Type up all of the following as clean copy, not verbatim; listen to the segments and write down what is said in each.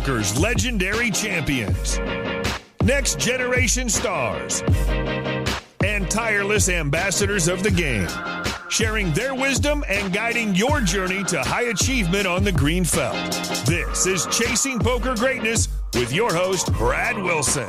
poker's legendary champions, next generation stars, and tireless ambassadors of the game, sharing their wisdom and guiding your journey to high achievement on the green felt. This is Chasing Poker Greatness with your host, Brad Wilson.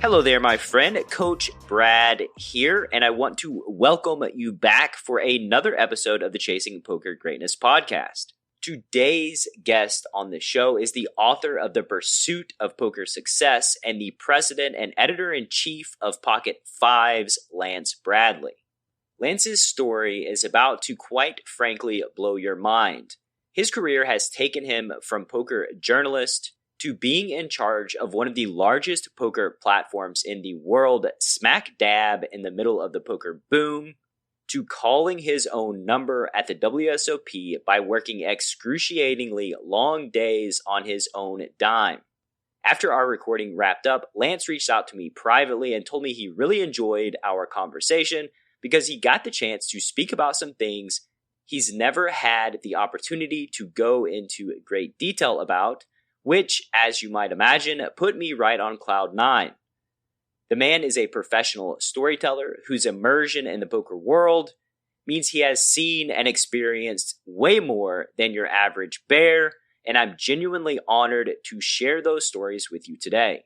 Hello there, my friend. Coach Brad here, and I want to welcome you back for another episode of the Chasing Poker Greatness podcast. Today's guest on the show is the author of The Pursuit of Poker Success and the president and editor-in-chief of PocketFives Lance Bradley. Lance's story is about to quite frankly blow your mind. His career has taken him from poker journalist to being in charge of one of the largest poker platforms in the world, smack dab in the middle of the poker boom, to calling his own number at the WSOP by working excruciatingly long days on his own dime. After our recording wrapped up, Lance reached out to me privately and told me he really enjoyed our conversation because he got the chance to speak about some things he's never had the opportunity to go into great detail about, which, as you might imagine, put me right on cloud nine. The man is a professional storyteller whose immersion in the poker world means he has seen and experienced way more than your average bear, and I'm genuinely honored to share those stories with you today.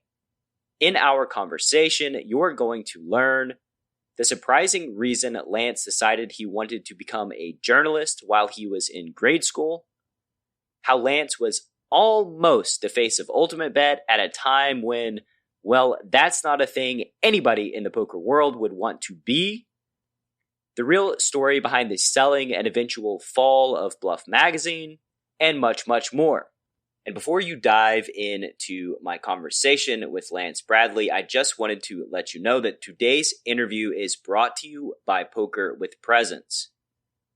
In our conversation, you're going to learn the surprising reason Lance decided he wanted to become a journalist while he was in grade school, how Lance was almost the face of Ultimate Bet at a time when, well, that's not a thing anybody in the poker world would want to be. The real story behind the selling and eventual fall of Bluff Magazine, and much, much more. And before you dive into my conversation with Lance Bradley, I just wanted to let you know that today's interview is brought to you by Poker with Presence.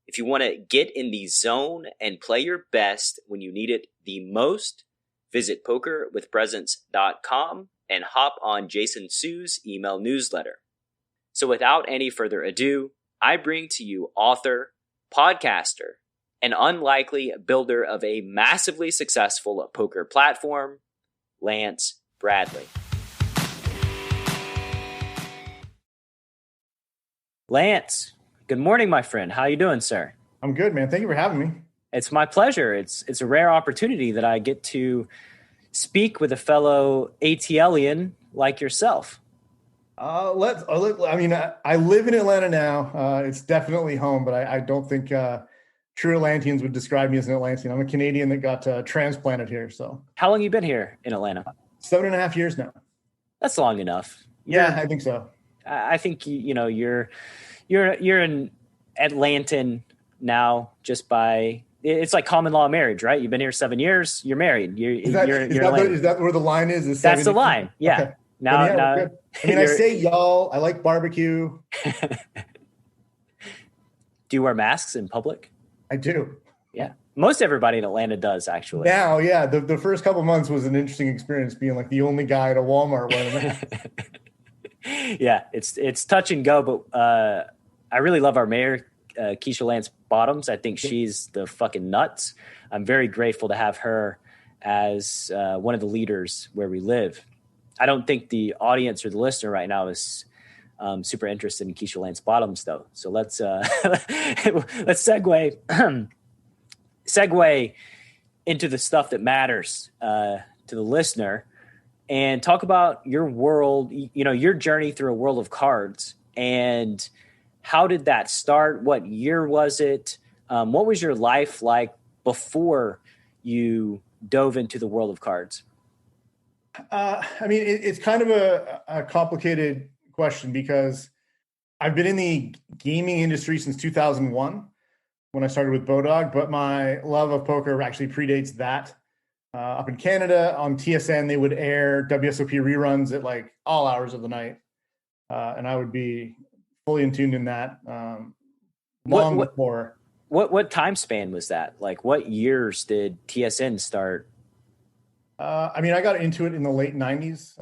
If you want to get in the zone and play your best when you need it the most, visit pokerwithpresence.com and hop on Jason Sue's email newsletter. So without any further ado, I bring to you author, podcaster, and unlikely builder of a massively successful poker platform, Lance Bradley. Lance, good morning, my friend. How you doing, sir? I'm good, man. Thank you for having me. It's my pleasure. It's a rare opportunity that I get to speak with a fellow ATLian like yourself. I live in Atlanta now. It's definitely home, but I don't think true Atlanteans would describe me as an Atlantean. I'm a Canadian that got transplanted here. So, how long you been here in Atlanta? 7.5 years now. That's long enough. Yeah, I think so. I think you're an Atlantan now just by. It's like common law marriage, right? You've been here 7 years. You're married. Is that where the line is? That's the line. Yeah. Okay. Now, I mean, I say y'all. I like barbecue. Do you wear masks in public? I do. Yeah. Most everybody in Atlanta does, actually. Now, yeah. The first couple months was an interesting experience being like the only guy at a Walmart wearing a mask. Yeah, it's touch and go, but I really love our mayor, Keisha Lance Bottoms. I think she's the fucking nuts. I'm very grateful to have her as one of the leaders where we live. I don't think the audience or the listener right now is super interested in Keisha Lance Bottoms, though. So let's segue into the stuff that matters to the listener and talk about your world, your journey through a world of cards. And how did that start? What year was it? What was your life like before you dove into the world of cards? It's kind of a complicated question because I've been in the gaming industry since 2001 when I started with Bodog, but my love of poker actually predates that. Up in Canada on TSN, they would air WSOP reruns at like all hours of the night. And I would be fully in tune in that before. What time span was that? Like what years did TSN start? I got into it in the late 90s.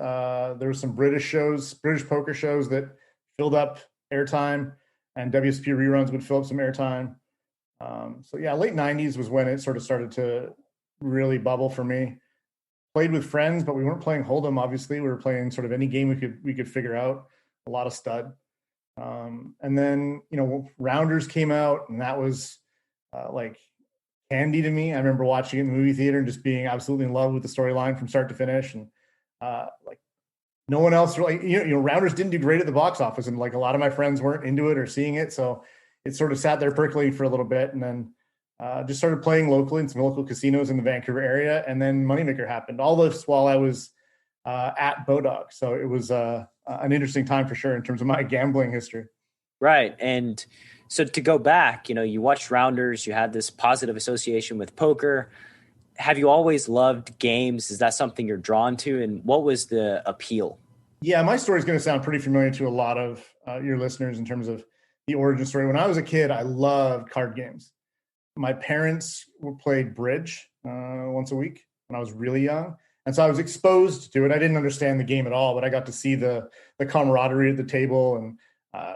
There were some British poker shows that filled up airtime, and WSOP reruns would fill up some airtime. So yeah, late 90s was when it sort of started to really bubble for me. Played with friends, but we weren't playing Hold'em. Obviously, we were playing sort of any game we could figure out. A lot of stud. And then Rounders came out, and that was like candy to me. I remember watching it in the movie theater and just being absolutely in love with the storyline from start to finish. And like no one else really, Rounders didn't do great at the box office, and like a lot of my friends weren't into it or seeing it, so it sort of sat there percolating for a little bit, and then just started playing locally in some local casinos in the Vancouver area, and then Moneymaker happened. All this while I was at Bodog, so it was an interesting time for sure in terms of my gambling history. Right, and so to go back, you watched Rounders, you had this positive association with poker. Have you always loved games? Is that something you're drawn to? And what was the appeal? Yeah, my story is going to sound pretty familiar to a lot of your listeners in terms of the origin story. When I was a kid, I loved card games. My parents played bridge once a week when I was really young. And so I was exposed to it. I didn't understand the game at all, but I got to see the camaraderie at the table and a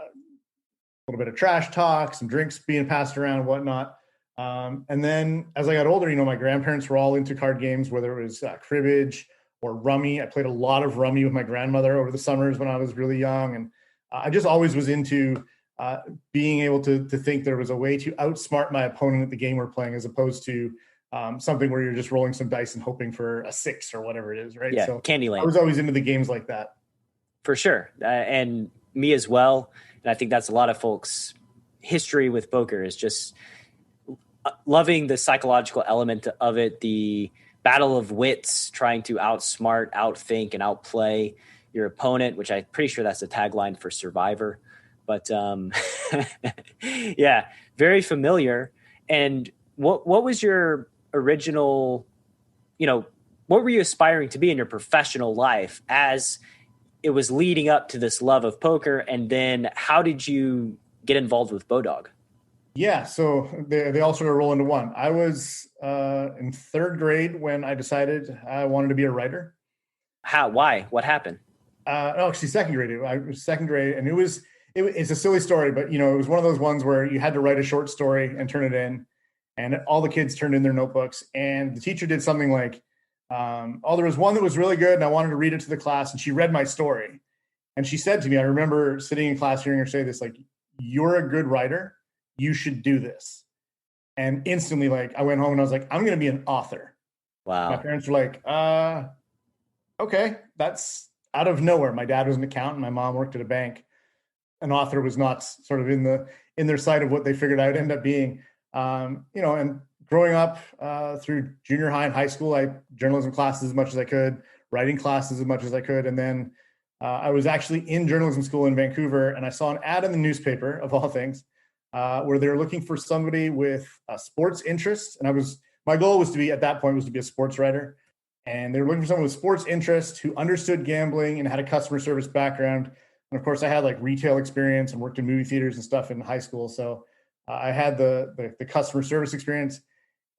little bit of trash talk, some drinks being passed around and whatnot. And then as I got older, my grandparents were all into card games, whether it was cribbage or rummy. I played a lot of rummy with my grandmother over the summers when I was really young. And I just always was into being able to think there was a way to outsmart my opponent at the game we're playing, as opposed to something where you're just rolling some dice and hoping for a 6 or whatever it is, right? Yeah, so Candyland. I was always into the games like that. For sure. And me as well. And I think that's a lot of folks' history with poker, is just loving the psychological element of it, the battle of wits, trying to outsmart, outthink, and outplay your opponent, which I'm pretty sure that's the tagline for Survivor. But yeah, very familiar. And what was your original, what were you aspiring to be in your professional life as it was leading up to this love of poker? And then how did you get involved with Bodog? Yeah, so they all sort of roll into one. I was in third grade when I decided I wanted to be a writer. How? Why? What happened? Actually, second grade. I was second grade, and it's a silly story, but it was one of those ones where you had to write a short story and turn it in, and all the kids turned in their notebooks, and the teacher did something like, there was one that was really good, and I wanted to read it to the class, and she read my story, and she said to me, I remember sitting in class hearing her say this, like, "You're a good writer. You should do this." And instantly, like, I went home and I was like, I'm going to be an author. Wow. My parents were like, okay, that's out of nowhere. My dad was an accountant. My mom worked at a bank. An author was not sort of in their sight of what they figured I'd end up being. And growing up through junior high and high school, I journalism classes as much as I could, writing classes as much as I could. And then I was actually in journalism school in Vancouver, and I saw an ad in the newspaper, of all things, where they were looking for somebody with a sports interest. And my goal was to be, at that point, was to be a sports writer. And they were looking for someone with sports interest who understood gambling and had a customer service background. And of course I had like retail experience and worked in movie theaters and stuff in high school. So I had the customer service experience,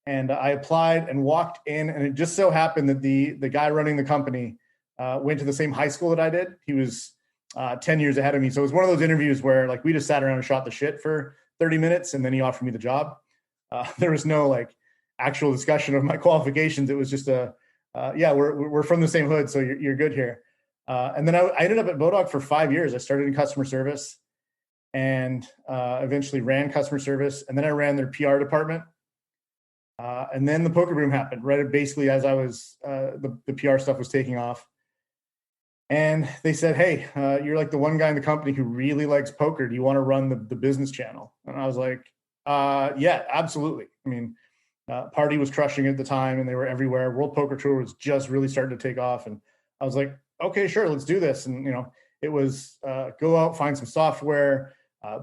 and I applied and walked in, and it just so happened that the guy running the company went to the same high school that I did. He was 10 years ahead of me. So it was one of those interviews where like we just sat around and shot the shit for 30 minutes, and then he offered me the job. There was no like actual discussion of my qualifications. It was just we're from the same hood, so you're good here. And then I ended up at Bodog for 5 years. I started in customer service and eventually ran customer service, and then I ran their PR department. And then the poker boom happened, right? Basically, as I was the PR stuff was taking off. And they said, hey, you're like the one guy in the company who really likes poker. Do you want to run the business channel? And I was like, yeah, absolutely. I mean, Party was crushing at the time, and they were everywhere. World Poker Tour was just really starting to take off. And I was like, okay, sure, let's do this. And, it was go out, find some software,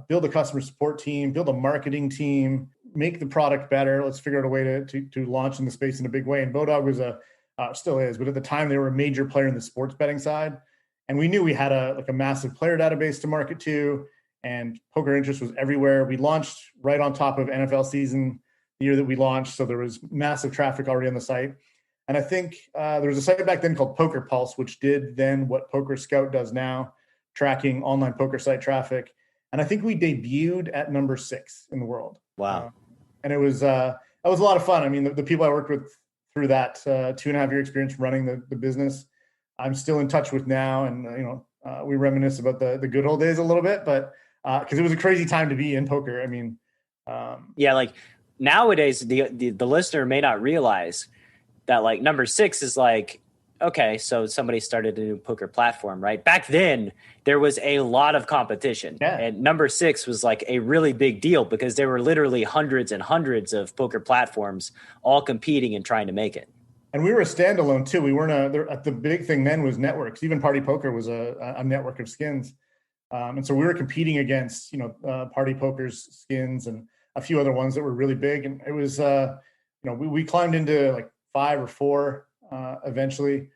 build a customer support team, build a marketing team, make the product better. Let's figure out a way to launch in the space in a big way. And Bodog was still is, but at the time they were a major player in the sports betting side. And we knew we had a massive player database to market to, and poker interest was everywhere. We launched right on top of NFL season the year that we launched. So there was massive traffic already on the site. And I think there was a site back then called Poker Pulse, which did then what Poker Scout does now, tracking online poker site traffic. And I think we debuted at number 6 in the world. Wow. And it was a lot of fun. I mean, the people I worked with through that 2.5-year experience running the business, I'm still in touch with now. And, we reminisce about the good old days a little bit, but because it was a crazy time to be in poker. I mean, yeah, like nowadays, the listener may not realize that like number 6 is like, okay, so somebody started a new poker platform, right? Back then, there was a lot of competition. Yeah. And number 6 was like a really big deal because there were literally hundreds and hundreds of poker platforms all competing and trying to make it. And we were a standalone too. We weren't the big thing then was networks. Even Party Poker was a network of skins. And so we were competing against, Party Poker's skins and a few other ones that were really big. And it was, we climbed into like 5 or 4 eventually.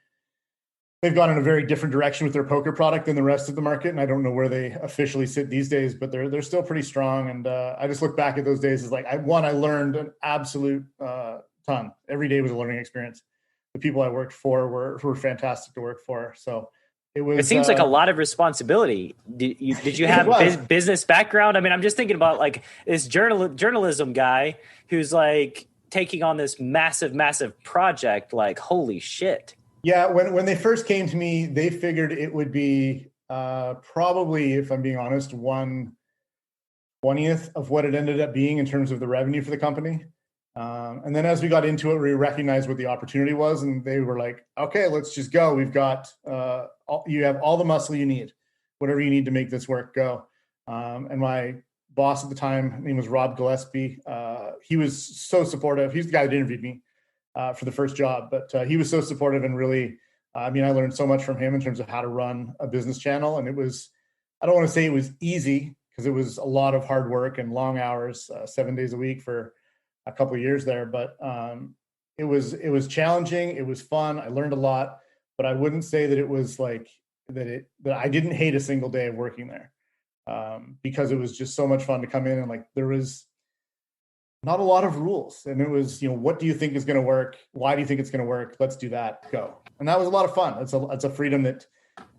They've gone in a very different direction with their poker product than the rest of the market. And I don't know where they officially sit these days, but they're still pretty strong. And I just look back at those days as like, I learned an absolute ton. Every day was a learning experience. The people I worked for were fantastic to work for. So it seems like a lot of responsibility. Did you have business background? I mean, I'm just thinking about like this journalism guy who's like taking on this massive project. Like, holy shit. Yeah. When they first came to me, they figured it would be probably, if I'm being honest, 1/20th of what it ended up being in terms of the revenue for the company. And then as we got into it, we recognized what the opportunity was, and they were like, okay, let's just go. We've got, you have all the muscle you need, whatever you need to make this work, go. And my boss at the time, his name was Rob Gillespie. He was so supportive. He's the guy that interviewed me for the first job, but he was so supportive and really, I learned so much from him in terms of how to run a business channel. And it was, I don't want to say it was easy because it was a lot of hard work and long hours, 7 days a week for a couple of years there, but it was challenging. It was fun. I learned a lot, but I wouldn't say that it was like that I didn't hate a single day of working there because it was just so much fun to come in and like there was not a lot of rules, and it was what do you think is going to work? Why do you think it's going to work? Let's do that. Go. And that was a lot of fun. It's a freedom that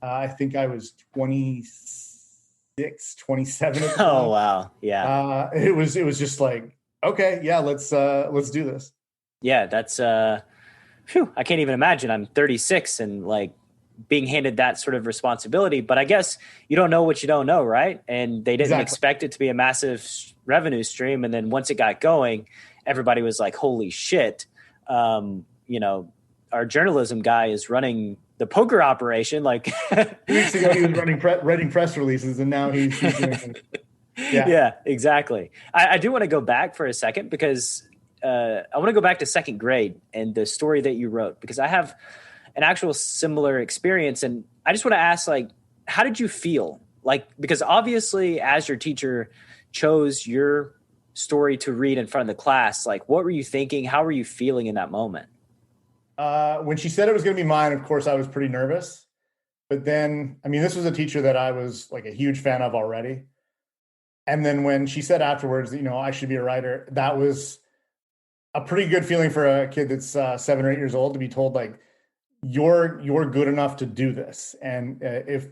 I think I was 26, 27 at the time. Oh wow, yeah. It was just like, okay, yeah, let's do this. Yeah, that's I can't even imagine. I'm 36 and like being handed that sort of responsibility, but I guess you don't know what you don't know, right? And they didn't expect it to be a massive revenue stream, and then once it got going, everybody was like, holy shit. Our journalism guy is running the poker operation. Like 2 weeks ago, he was writing press releases, and now he's doing Yeah, exactly. I do want to go back for a second because I want to go back to second grade and the story that you wrote, because I have an actual similar experience. And I just want to ask, like, how did you feel? Like, because obviously as your teacher chose your story to read in front of the class, like, what were you thinking? How were you feeling in that moment? When she said it was going to be mine, of course, I was pretty nervous. But then, this was a teacher that I was like a huge fan of already. And then when she said afterwards that, I should be a writer, that was a pretty good feeling for a kid that's 7 or 8 years old to be told, like, you're good enough to do this. And if,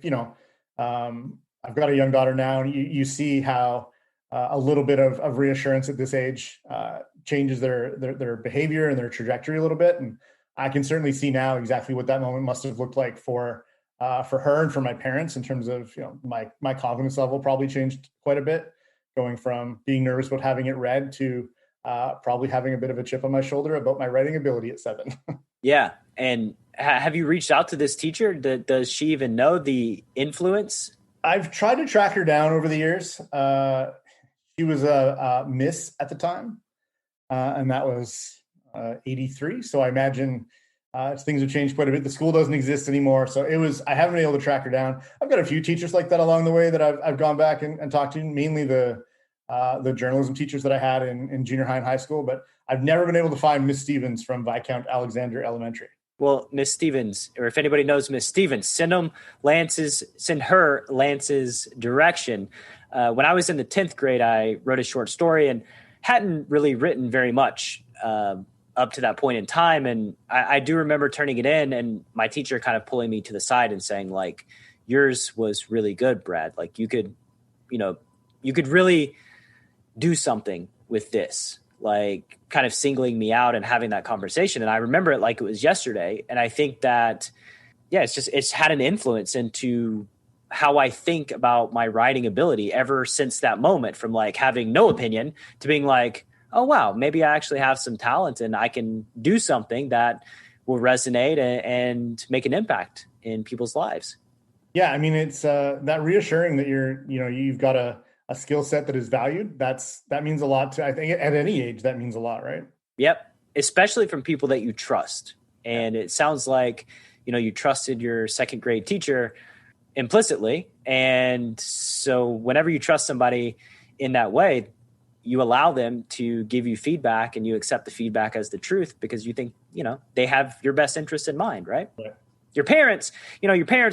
I've got a young daughter now, and you see how a little bit of reassurance at this age changes their behavior and their trajectory a little bit. And I can certainly see now exactly what that moment must have looked like for her and for my parents in terms of, my confidence level probably changed quite a bit, going from being nervous about having it read to probably having a bit of a chip on my shoulder about my writing ability at 7. Yeah. And have you reached out to this teacher? Does she even know the influence? I've tried to track her down over the years. She was a miss at the time, and that was 83. So I imagine things have changed quite a bit. The school doesn't exist anymore. So I haven't been able to track her down. I've got a few teachers like that along the way that I've gone back and talked to, mainly the journalism teachers that I had in junior high and high school, but I've never been able to find Miss Stevens from Viscount Alexander Elementary. Well, Miss Stevens, or if anybody knows Miss Stevens, send her Lance's direction. When I was in the 10th grade, I wrote a short story and hadn't really written very much up to that point in time. And I do remember turning it in and my teacher kind of pulling me to the side and saying, like, yours was really good, Brad. Like, you could, you could really do something with this, like kind of singling me out and having that conversation. And I remember it like it was yesterday. And I think that, yeah, it's had an influence into how I think about my writing ability ever since that moment, from like having no opinion to being like, oh, wow, maybe I actually have some talent and I can do something that will resonate and make an impact in people's lives. Yeah. I mean, it's that reassuring that you've got a skill set that is valued. That means a lot to, I think at any age, that means a lot, right? Yep. Especially from people that you trust. And it sounds like, you trusted your second grade teacher implicitly. And so whenever you trust somebody in that way, you allow them to give you feedback and you accept the feedback as the truth because you think, they have your best interest in mind, right? Yeah. Your parents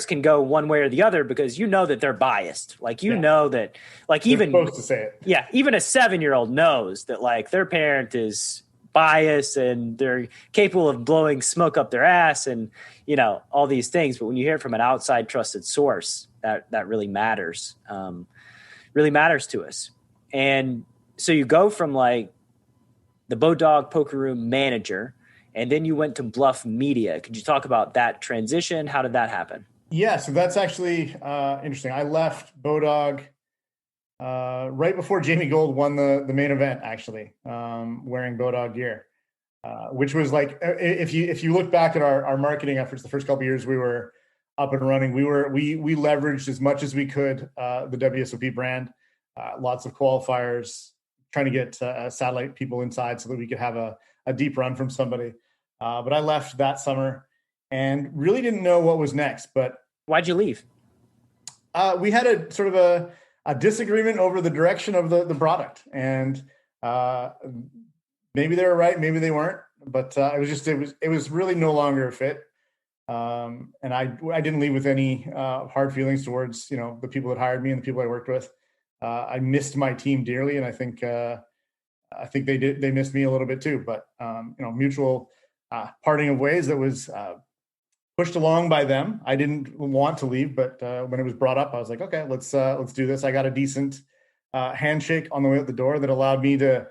can go one way or the other because that they're biased. Like, know that, like, They're even supposed to say it. Yeah. Even a 7-year-old knows that like their parent is biased and they're capable of blowing smoke up their ass and, all these things. But when you hear it from an outside trusted source, that really matters, to us. And so you go from like the Bodog poker room manager, and then you went to Bluff Media. Could you talk about that transition? How did that happen? Yeah, so that's actually interesting. I left Bodog right before Jamie Gold won the main event, actually, wearing Bodog gear, which was like, if you look back at our marketing efforts, the first couple of years we were up and running, we leveraged as much as we could the WSOP brand, lots of qualifiers, trying to get satellite people inside so that we could have a deep run from somebody. But I left that summer and really didn't know what was next. But why'd you leave? We had a sort of a disagreement over the direction of the product, and maybe they were right, maybe they weren't. But it was really no longer a fit. And I didn't leave with any hard feelings towards the people that hired me and the people I worked with. I missed my team dearly, and I think they missed me a little bit too. But mutual parting of ways that was pushed along by them. I didn't want to leave, but when it was brought up, I was like, okay, let's do this. I got a decent handshake on the way out the door that allowed me to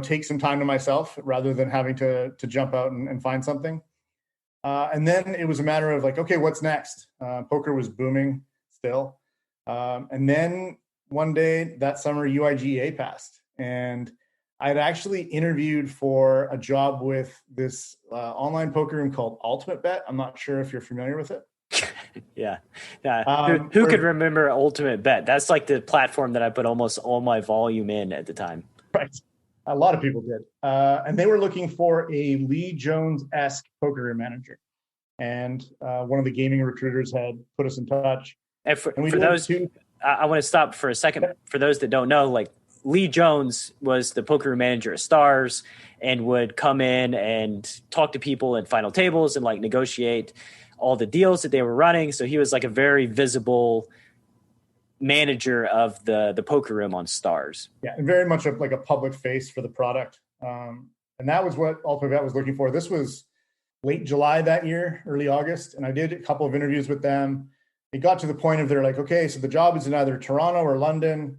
take some time to myself rather than having to jump out and find something. And then it was a matter of like, okay, what's next? Poker was booming still. And then one day that summer, UIGA passed, and I had actually interviewed for a job with this online poker room called Ultimate Bet. I'm not sure if you're familiar with it. Yeah. Who could remember Ultimate Bet? That's like the platform that I put almost all my volume in at the time. Right. A lot of people did. And they were looking for a Lee Jones-esque poker room manager. And one of the gaming recruiters had put us in touch. And for those, I want to stop for a second. For those that don't know, like, Lee Jones was the poker room manager at Stars and would come in and talk to people in final tables and like negotiate all the deals that they were running. So he was like a very visible manager of the poker room on Stars. Yeah, and very much like a public face for the product. And that was what Ultimate Bet was looking for. This was late July that year, early August, and I did a couple of interviews with them. It got to the point of they're like, okay, so the job is in either Toronto or London.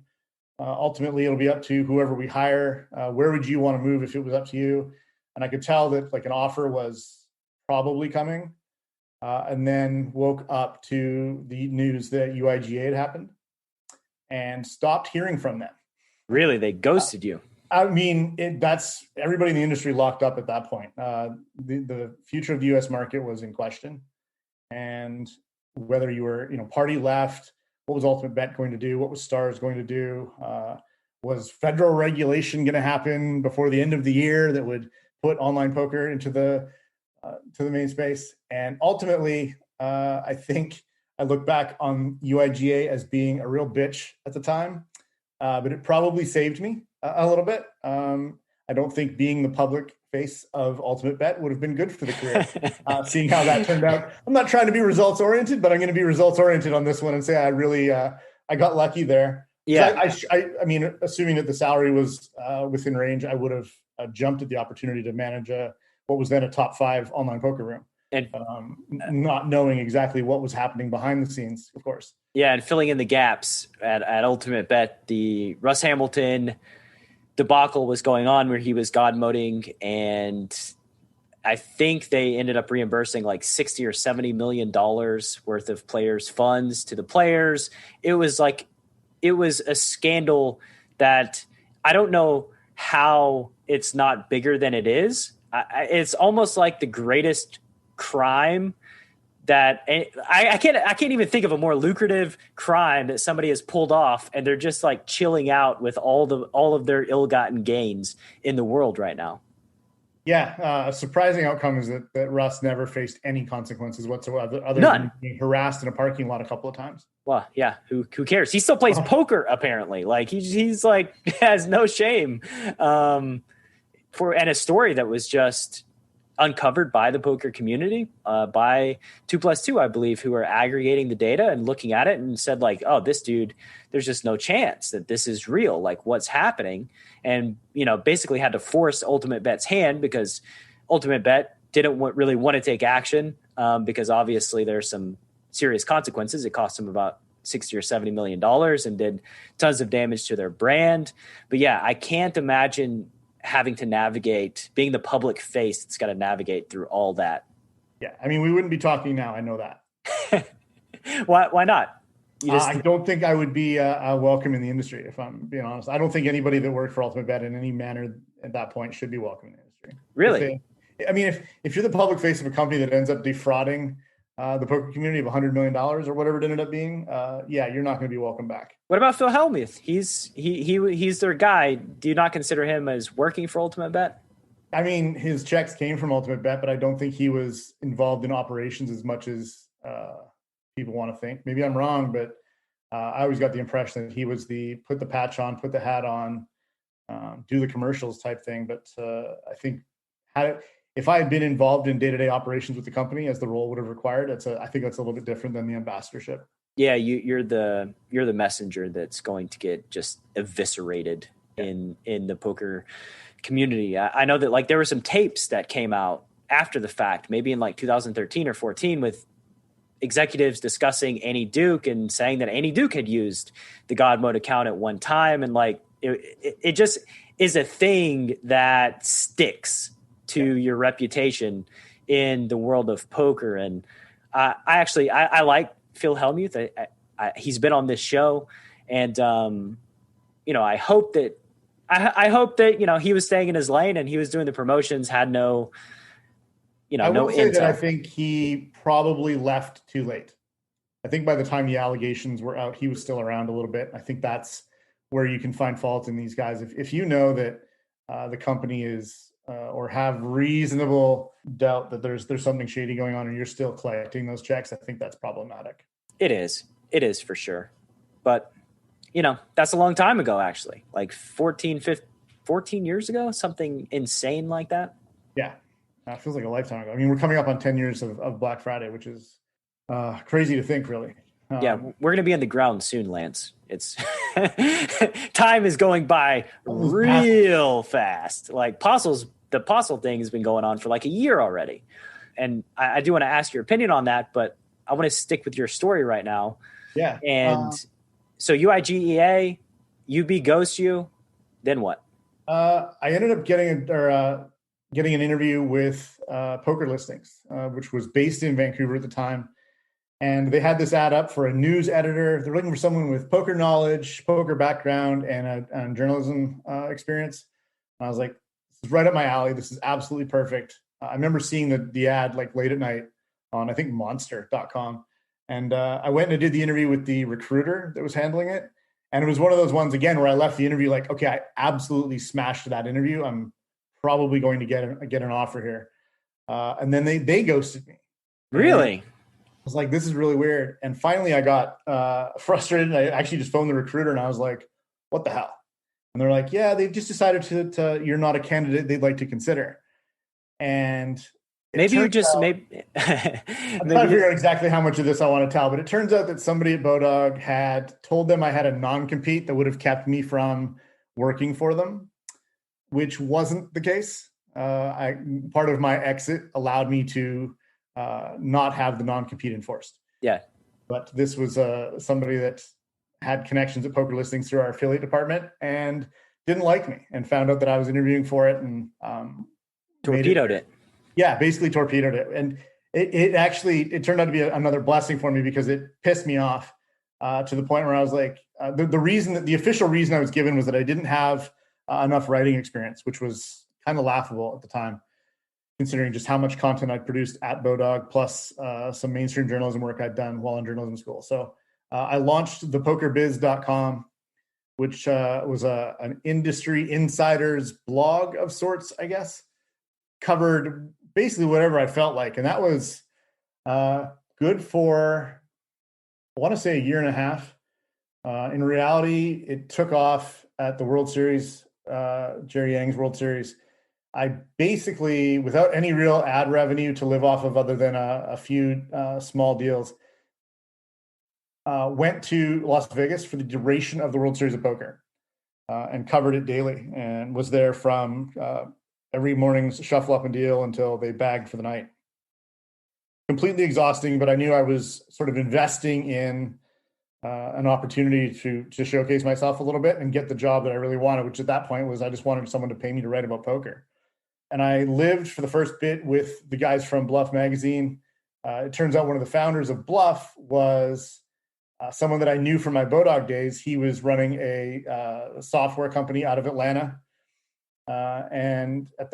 Ultimately, it'll be up to whoever we hire. Where would you want to move if it was up to you? And I could tell that like an offer was probably coming. And then woke up to the news that UIGA had happened and stopped hearing from them. Really? They ghosted you? I mean, that's everybody in the industry locked up at that point. The future of the U.S. market was in question. And whether you were, party left, what was Ultimate Bet going to do? What was Stars going to do? Was federal regulation going to happen before the end of the year that would put online poker into the main space? And ultimately, I think I look back on UIGA as being a real bitch at the time, but it probably saved me a little bit. I don't think being the public face of Ultimate Bet would have been good for the career. Seeing how that turned out, I'm not trying to be results oriented, but I'm going to be results oriented on this one and say I really I got lucky there. Yeah, I mean, assuming that the salary was within range, I would have jumped at the opportunity to manage what was then a top 5 online poker room. And not knowing exactly what was happening behind the scenes, of course. Yeah, and filling in the gaps at Ultimate Bet, the Russ Hamilton debacle was going on where he was God moding, and I think they ended up reimbursing like $60 or $70 million worth of players' funds to the players. It was a scandal that I don't know how it's not bigger than it is. It's almost like the greatest crime that I can't even think of a more lucrative crime that somebody has pulled off, and they're just like chilling out with all of their ill-gotten gains in the world right now. Yeah, a surprising outcome is that Russ never faced any consequences whatsoever, other None. than being harassed in a parking lot a couple of times. Well, yeah, who cares? He still plays poker apparently. Like he's like has no shame and a story that was just uncovered by the poker community, by 2+2, I believe, who are aggregating the data and looking at it and said like, oh, this dude, there's just no chance that this is real. Like what's happening? And, basically had to force Ultimate Bet's hand because Ultimate Bet didn't really want to take action because obviously there's some serious consequences. It cost them about $60 or $70 million and did tons of damage to their brand. But yeah, I can't imagine having to navigate, being the public face that's got to navigate through all that. Yeah, I mean, we wouldn't be talking now. I know that. Why not? I don't think I would be welcome in the industry, if I'm being honest. I don't think anybody that worked for Ultimate Bet in any manner at that point should be welcome in the industry. Really? If you're the public face of a company that ends up defrauding the poker community of $100 million or whatever it ended up being, you're not going to be welcome back. What about Phil Hellmuth? He's their guy. Do you not consider him as working for Ultimate Bet? I mean, his checks came from Ultimate Bet, but I don't think he was involved in operations as much as people want to think. Maybe I'm wrong, but I always got the impression that he was the put the patch on, put the hat on, do the commercials type thing. But I think if I had been involved in day-to-day operations with the company as the role would have required, I think that's a little bit different than the ambassadorship. Yeah, you're the messenger that's going to get just eviscerated in the poker community. I know that like there were some tapes that came out after the fact, maybe in like 2013 or 14, with executives discussing Annie Duke and saying that Annie Duke had used the God Mode account at one time, and like it just is a thing that sticks to your reputation in the world of poker. And I like Phil Hellmuth. He's been on this show, and I hope that he was staying in his lane and he was doing the promotions, had no no intel. I think he probably left too late. I think by the time the allegations were out, he was still around a little bit. I think that's where you can find fault in these guys. If you know that the company is or have reasonable doubt that there's something shady going on and you're still collecting those checks, I think that's problematic. It is for sure. But, that's a long time ago, actually, like 14 years ago, something insane like that. Yeah. It feels like a lifetime ago. I mean, we're coming up on 10 years of Black Friday, which is crazy to think, really. Yeah, we're going to be in the ground soon, Lance. It's time is going by real fast. Like the Postle thing has been going on for like a year already. And I do want to ask your opinion on that, but I want to stick with your story right now. Yeah. And so UIGEA, UB ghosts you, then what? I ended up getting an interview with Poker Listings, which was based in Vancouver at the time. And they had this ad up for a news editor. They're looking for someone with poker knowledge, poker background, and journalism experience. And I was like, this is right up my alley. This is absolutely perfect. I remember seeing the ad like late at night on, I think, monster.com. And I went and I did the interview with the recruiter that was handling it. And it was one of those ones, again, where I left the interview like, okay, I absolutely smashed that interview. I'm probably going to get an offer here. And then they ghosted me. Really? And I was like, this is really weird. And finally I got frustrated. And I actually just phoned the recruiter and I was like, what the hell? And they're like, yeah, they've just decided to you're not a candidate they'd like to consider. And maybe you just I'm trying to figure out exactly how much of this I want to tell, but it turns out that somebody at Bodog had told them I had a non-compete that would have kept me from working for them, which wasn't the case. Part of my exit allowed me to not have the non-compete enforced. Yeah. But this was somebody that had connections at Poker Listings through our affiliate department and didn't like me and found out that I was interviewing for it and torpedoed it. Yeah, basically torpedoed it. And it turned out to be another blessing for me because it pissed me off to the point where I was like, the official reason I was given was that I didn't have enough writing experience, which was kind of laughable at the time, considering just how much content I'd produced at Bodog, plus some mainstream journalism work I'd done while in journalism school. So I launched thepokerbiz.com, which was an industry insider's blog of sorts, I guess, covered basically whatever I felt like. And that was good for, I want to say, a year and a half. In reality, it took off at the World Series, Jerry Yang's World Series. I basically, without any real ad revenue to live off of other than a few small deals, went to Las Vegas for the duration of the World Series of Poker and covered it daily and was there from every morning's shuffle up and deal until they bagged for the night. Completely exhausting, but I knew I was sort of investing in an opportunity to showcase myself a little bit and get the job that I really wanted, which at that point was I just wanted someone to pay me to write about poker. And I lived for the first bit with the guys from Bluff Magazine. It turns out one of the founders of Bluff was someone that I knew from my Bodog days. He was running a software company out of Atlanta. And at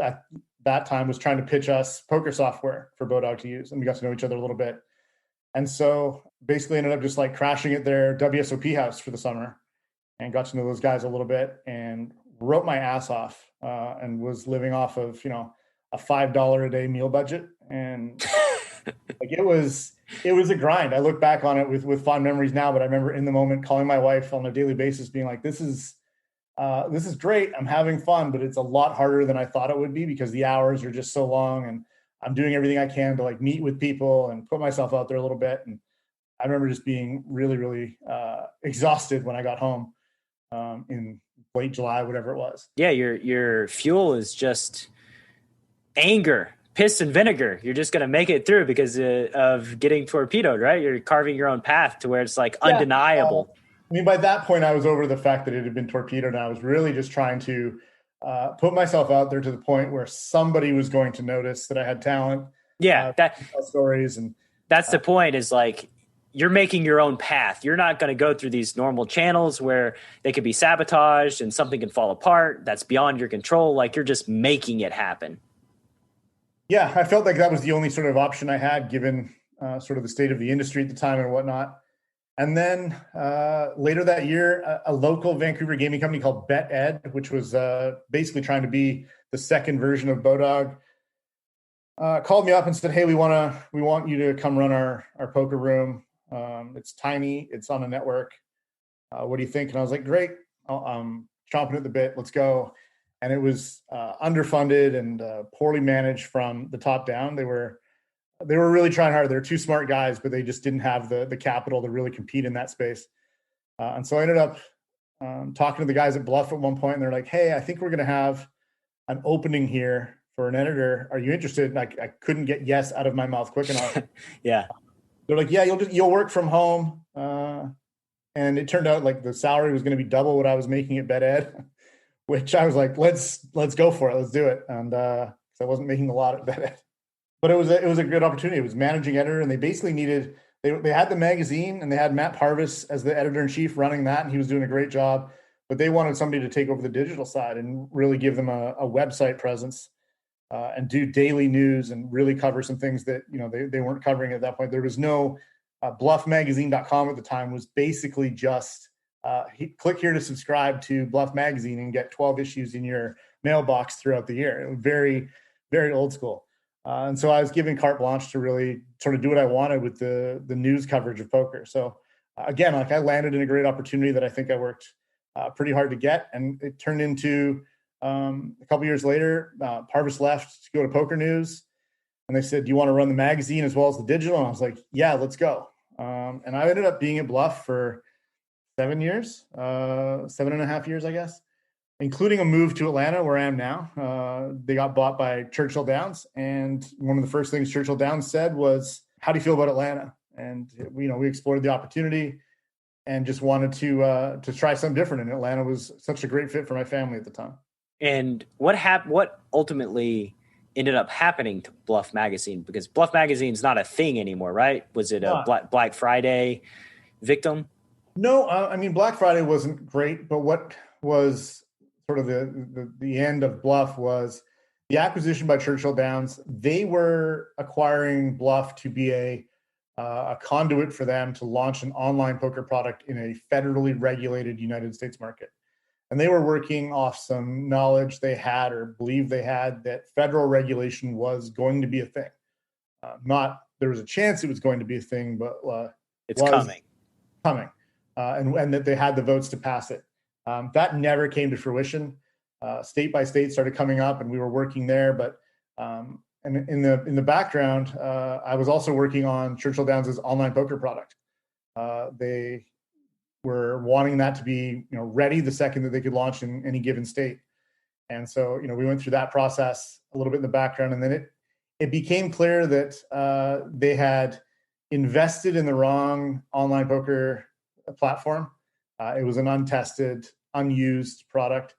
that time was trying to pitch us poker software for Bodog to use. And we got to know each other a little bit. And so basically ended up just like crashing at their WSOP house for the summer and got to know those guys a little bit and wrote my ass off and was living off of, a $5 a day meal budget. And like it was a grind. I look back on it with fond memories now, but I remember in the moment calling my wife on a daily basis being like, this is great. I'm having fun, but it's a lot harder than I thought it would be because the hours are just so long and I'm doing everything I can to like meet with people and put myself out there a little bit. And I remember just being really, really exhausted when I got home in late July, whatever it was. Yeah. Your fuel is just anger, piss and vinegar. You're just going to make it through because of getting torpedoed, right? You're carving your own path to where it's like undeniable. By that point, I was over the fact that it had been torpedoed, and I was really just trying to put myself out there to the point where somebody was going to notice that I had talent. Yeah, stories, and that's the point. Is like you're making your own path. You're not going to go through these normal channels where they could be sabotaged and something can fall apart. That's beyond your control. Like you're just making it happen. Yeah, I felt like that was the only sort of option I had, given sort of the state of the industry at the time and whatnot. And then later that year, a local Vancouver gaming company called BetEd, which was basically trying to be the second version of Bodog, called me up and said, "Hey, we want you to come run our poker room. It's tiny. It's on a network. What do you think?" And I was like, "Great. I'm chomping at the bit. Let's go." And it was underfunded and poorly managed from the top down. They were really trying hard. They're two smart guys, but they just didn't have the capital to really compete in that space. And so I ended up talking to the guys at Bluff at one point, and they're like, "Hey, I think we're going to have an opening here for an editor. Are you interested?" And I couldn't get yes out of my mouth quick enough. Yeah. They're like, "Yeah, you'll work from home." And it turned out like the salary was going to be double what I was making at BetEd, which I was like, let's go for it. Let's do it. And so I wasn't making a lot at BetEd. But it was a good opportunity. It was managing editor, and they basically needed they had the magazine, and they had Matt Parvis as the editor in chief running that, and he was doing a great job. But they wanted somebody to take over the digital side and really give them a website presence and do daily news and really cover some things that they weren't covering at that point. There was no bluffmagazine.com at the time. Was basically just click here to subscribe to Bluff Magazine and get 12 issues in your mailbox throughout the year. It was very, very old school. And so I was given carte blanche to really sort of do what I wanted with the news coverage of poker. So again, like I landed in a great opportunity that I think I worked pretty hard to get. And it turned into a couple years later, Parvis left to go to Poker News. And they said, "Do you want to run the magazine as well as the digital?" And I was like, "Yeah, let's go." And I ended up being at Bluff for 7 years, 7.5 years, I guess. including a move to Atlanta, where I am now. They got bought by Churchill Downs, and one of the first things Churchill Downs said was, "How do you feel about Atlanta?" And we explored the opportunity and just wanted to try something different. And Atlanta was such a great fit for my family at the time. And what ultimately ended up happening to Bluff Magazine? Because Bluff Magazine's not a thing anymore, right? Was it a Black Friday victim? No, I mean, Black Friday wasn't great, but what was sort of the end of Bluff was the acquisition by Churchill Downs. They were acquiring Bluff to be a conduit for them to launch an online poker product in a federally regulated United States market. And they were working off some knowledge they had or believed they had that federal regulation was going to be a thing. There was a chance it was going to be a thing, but it's coming. And that they had the votes to pass it. That never came to fruition. State by state started coming up, and we were working there. But and in the background, I was also working on Churchill Downs' online poker product. They were wanting that to be ready the second that they could launch in any given state. And so we went through that process a little bit in the background, and then it became clear that they had invested in the wrong online poker platform. It was an untested, unused product.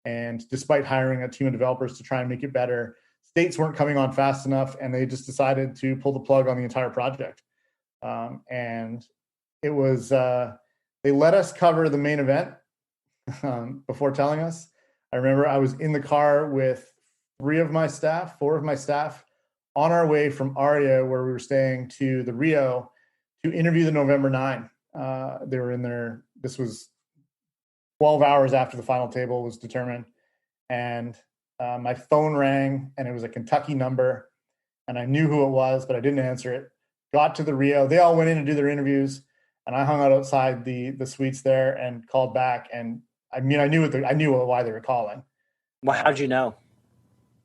And despite hiring a team of developers to try and make it better, states weren't coming on fast enough, and they just decided to pull the plug on the entire project. And it was, they let us cover the main event before telling us. I remember I was in the car with four of my staff, on our way from Aria, where we were staying, to the Rio to interview the November 9. They were in there. This was 12 hours after the final table was determined. And my phone rang, and it was a Kentucky number. And I knew who it was, but I didn't answer it. Got to the Rio. They all went in to do their interviews. And I hung out outside the suites there and called back. And I mean, I knew why they were calling. Well, how'd you know?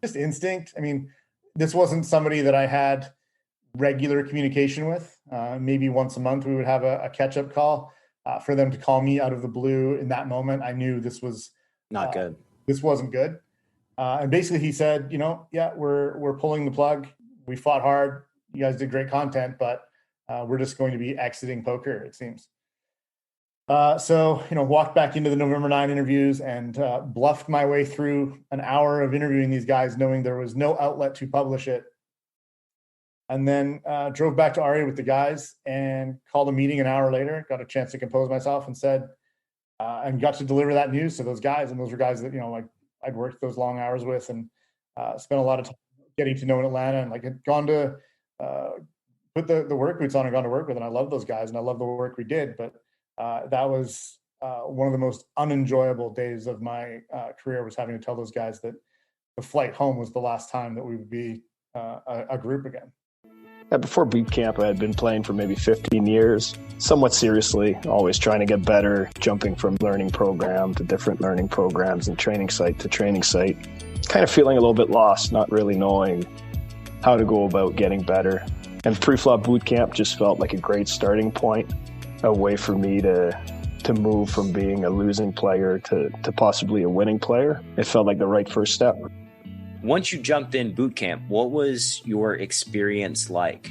Just instinct. I mean, this wasn't somebody that I had regular communication with. Maybe once a month we would have a catch-up call. For them to call me out of the blue in that moment, I knew this was not good. This wasn't good. And basically he said, yeah, we're pulling the plug. We fought hard. You guys did great content, but we're just going to be exiting poker, it seems. So walked back into the November 9 interviews and bluffed my way through an hour of interviewing these guys, knowing there was no outlet to publish it. And then drove back to Aria with the guys and called a meeting an hour later, got a chance to compose myself, and said, and got to deliver that news to those guys. And those were guys that, I'd worked those long hours with and spent a lot of time getting to know in Atlanta, and had gone to put the work boots on and gone to work with. And I love those guys and I love the work we did. But that was one of the most unenjoyable days of my career, was having to tell those guys that the flight home was the last time that we would be a group again. Before boot camp, I had been playing for maybe 15 years, somewhat seriously, always trying to get better, jumping from learning program to different learning programs and training site to training site. Kind of feeling a little bit lost, not really knowing how to go about getting better. And pre-flop boot camp just felt like a great starting point, a way for me to move from being a losing player to possibly a winning player. It felt like the right first step. Once you jumped in boot camp, what was your experience like?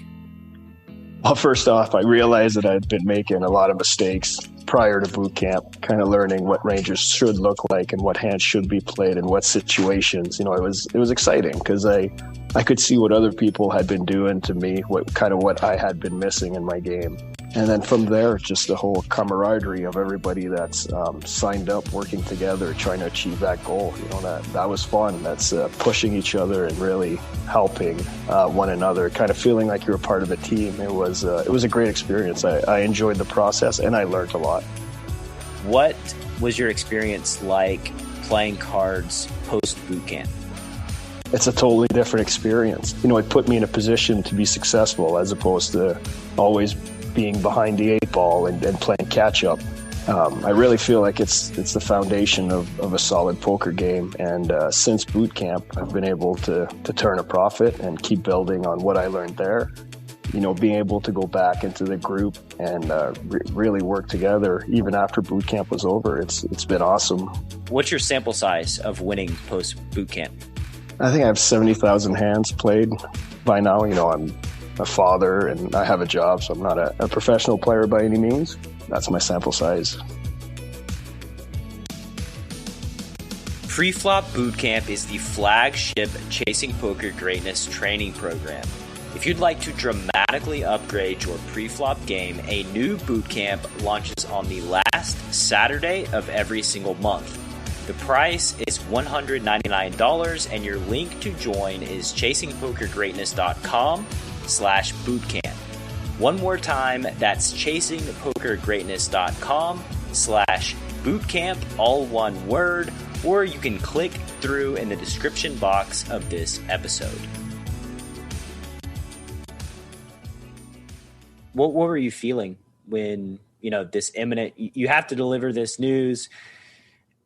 Well, first off, I realized that I'd been making a lot of mistakes prior to boot camp, kind of learning what ranges should look like and what hands should be played in what situations. It was exciting because I could see what other people had been doing to me, what I had been missing in my game. And then from there, just the whole camaraderie of everybody that's signed up, working together, trying to achieve that goal. That was fun. That's pushing each other and really helping one another, kind of feeling like you're a part of the team. It was a great experience. I enjoyed the process and I learned a lot. What was your experience like playing cards post boot camp? It's a totally different experience. It put me in a position to be successful as opposed to always being behind the eight ball and playing catch up. I really feel like it's the foundation of a solid poker game. And since boot camp, I've been able to turn a profit and keep building on what I learned there. being able to go back into the group and really work together even after boot camp was over, it's been awesome. What's your sample size of winning post boot camp? I think I have 70,000 hands played by now. I'm a father and I have a job, so I'm not a professional player by any means. That's my sample size. Preflop Bootcamp is the flagship Chasing Poker Greatness training program. If you'd like to dramatically upgrade your preflop game, a new bootcamp launches on the last Saturday of every single month. The price is $199, and your link to join is chasingpokergreatness.com/bootcamp. One more time, that's chasingpokergreatness.com/bootcamp, all one word, or you can click through in the description box of this episode. What were you feeling when, this imminent, you have to deliver this news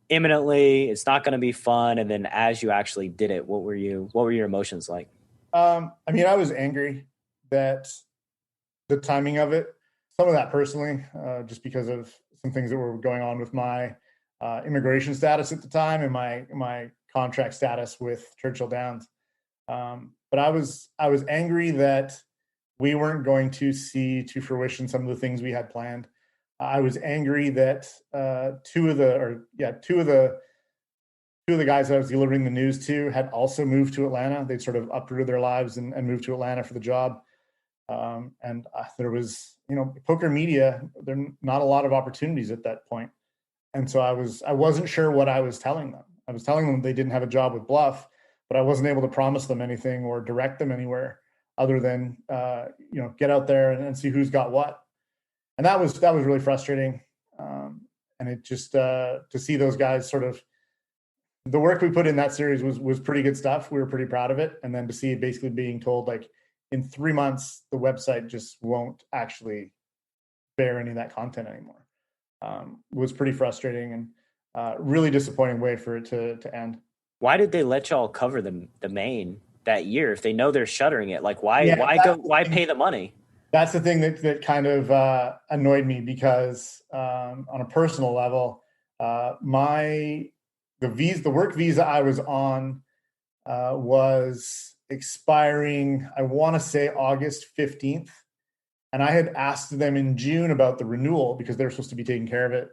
imminently, it's not going to be fun, and then as you actually did it, what were your emotions like? I was angry that the timing of it, some of that personally, just because of some things that were going on with my immigration status at the time and my contract status with Churchill Downs. But I was angry that we weren't going to see to fruition some of the things we had planned. I was angry that two of the guys that I was delivering the news to had also moved to Atlanta. They'd sort of uprooted their lives and moved to Atlanta for the job. And there was, poker media, there are not a lot of opportunities at that point. And so I wasn't sure what I was telling them. I was telling them they didn't have a job with Bluff, but I wasn't able to promise them anything or direct them anywhere other than, get out there and see who's got what. And that was really frustrating. And it just, to see those guys sort of, the work we put in that series was pretty good stuff. We were pretty proud of it. And then to see it basically being told, like, in 3 months, the website just won't actually bear any of that content anymore. Was pretty frustrating and really disappointing way for it to end. Why did they let y'all cover the main that year if they know they're shuttering it? Like, why pay the money? That's the thing that kind of annoyed me because on a personal level, the work visa I was on was expiring, I want to say August 15th. And I had asked them in June about the renewal because they were supposed to be taking care of it.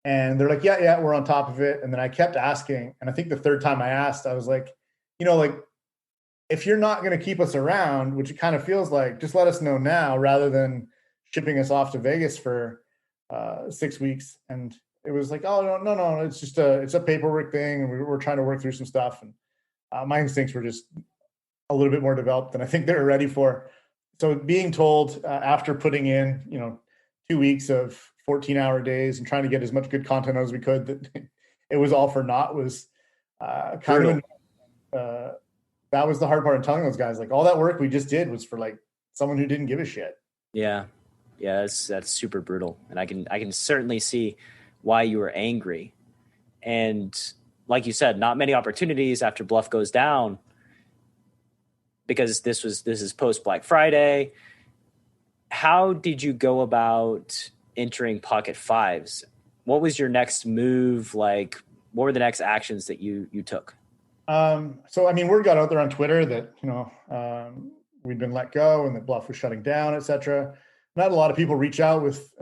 And they're like, yeah, we're on top of it. And then I kept asking. And I think the third time I asked, I was like, if you're not going to keep us around, which it kind of feels like, just let us know now rather than shipping us off to Vegas for 6 weeks. And it was like, oh, no, it's just it's a paperwork thing. And we're trying to work through some stuff. And my instincts were just a little bit more developed than I think they were ready for. So being told after putting in, 2 weeks of 14-hour days and trying to get as much good content as we could, that it was all for naught was kind of, that was the hard part of telling those guys, like, all that work we just did was for like someone who didn't give a shit. Yeah. That's super brutal. And I can certainly see why you were angry. And like you said, not many opportunities after Bluff goes down, because this is post Black Friday. How did you go about entering PocketFives? What was your next move? Like, what were the next actions that you took? Word got out there on Twitter that, we'd been let go and that Bluff was shutting down, et cetera. And I had a lot of people reach out with,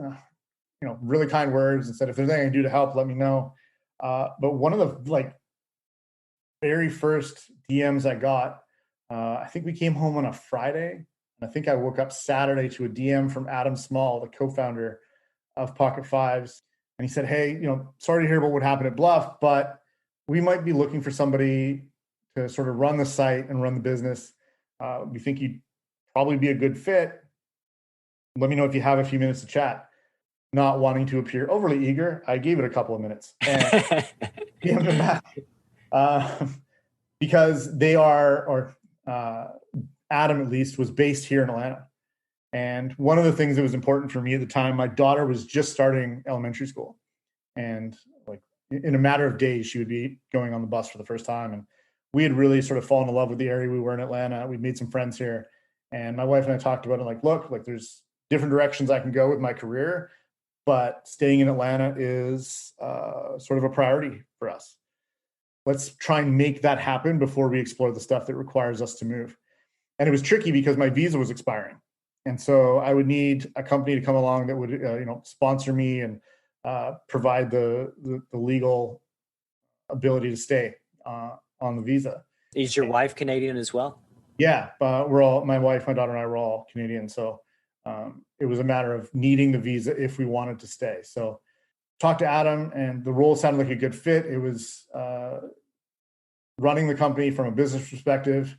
really kind words and said, if there's anything I can do to help, let me know. But one of the very first DMs I got, I think we came home on a Friday, and I think I woke up Saturday to a DM from Adam Small, the co-founder of PocketFives. And he said, hey, sorry to hear about what happened at Bluff, but we might be looking for somebody to sort of run the site and run the business. We think you'd probably be a good fit. Let me know if you have a few minutes to chat. Not wanting to appear overly eager, I gave it a couple of minutes. And DM'd him back. Because they are, or Adam at least, was based here in Atlanta. And one of the things that was important for me at the time, my daughter was just starting elementary school. And in a matter of days, she would be going on the bus for the first time. And we had really sort of fallen in love with the area we were in Atlanta. We'd made some friends here. And my wife and I talked about it, like, look, like there's different directions I can go with my career, but staying in Atlanta is sort of a priority for us. Let's try and make that happen before we explore the stuff that requires us to move. And it was tricky because my visa was expiring. And so I would need a company to come along that would, sponsor me and provide the legal ability to stay on the visa. Is your wife Canadian as well? Yeah, my wife, my daughter, and I were all Canadian. So it was a matter of needing the visa if we wanted to stay. So talked to Adam, and the role sounded like a good fit. It was running the company from a business perspective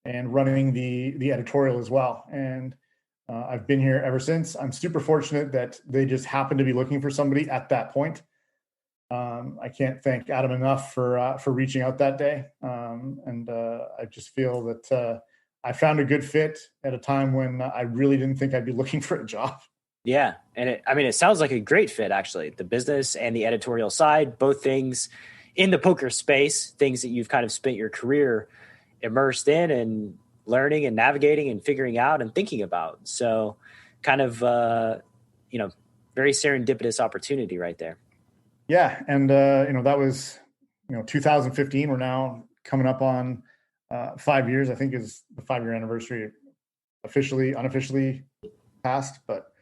and running the editorial as well. And I've been here ever since. I'm super fortunate that they just happened to be looking for somebody at that point. I can't thank Adam enough for reaching out that day. I just feel that I found a good fit at a time when I really didn't think I'd be looking for a job. Yeah. And it sounds like a great fit, actually. The business and the editorial side, both things in the poker space, things that you've kind of spent your career immersed in and learning and navigating and figuring out and thinking about. So kind of, very serendipitous opportunity right there. Yeah. And, that was, 2015. We're now coming up on 5 years, I think is the 5-year anniversary, unofficially passed. But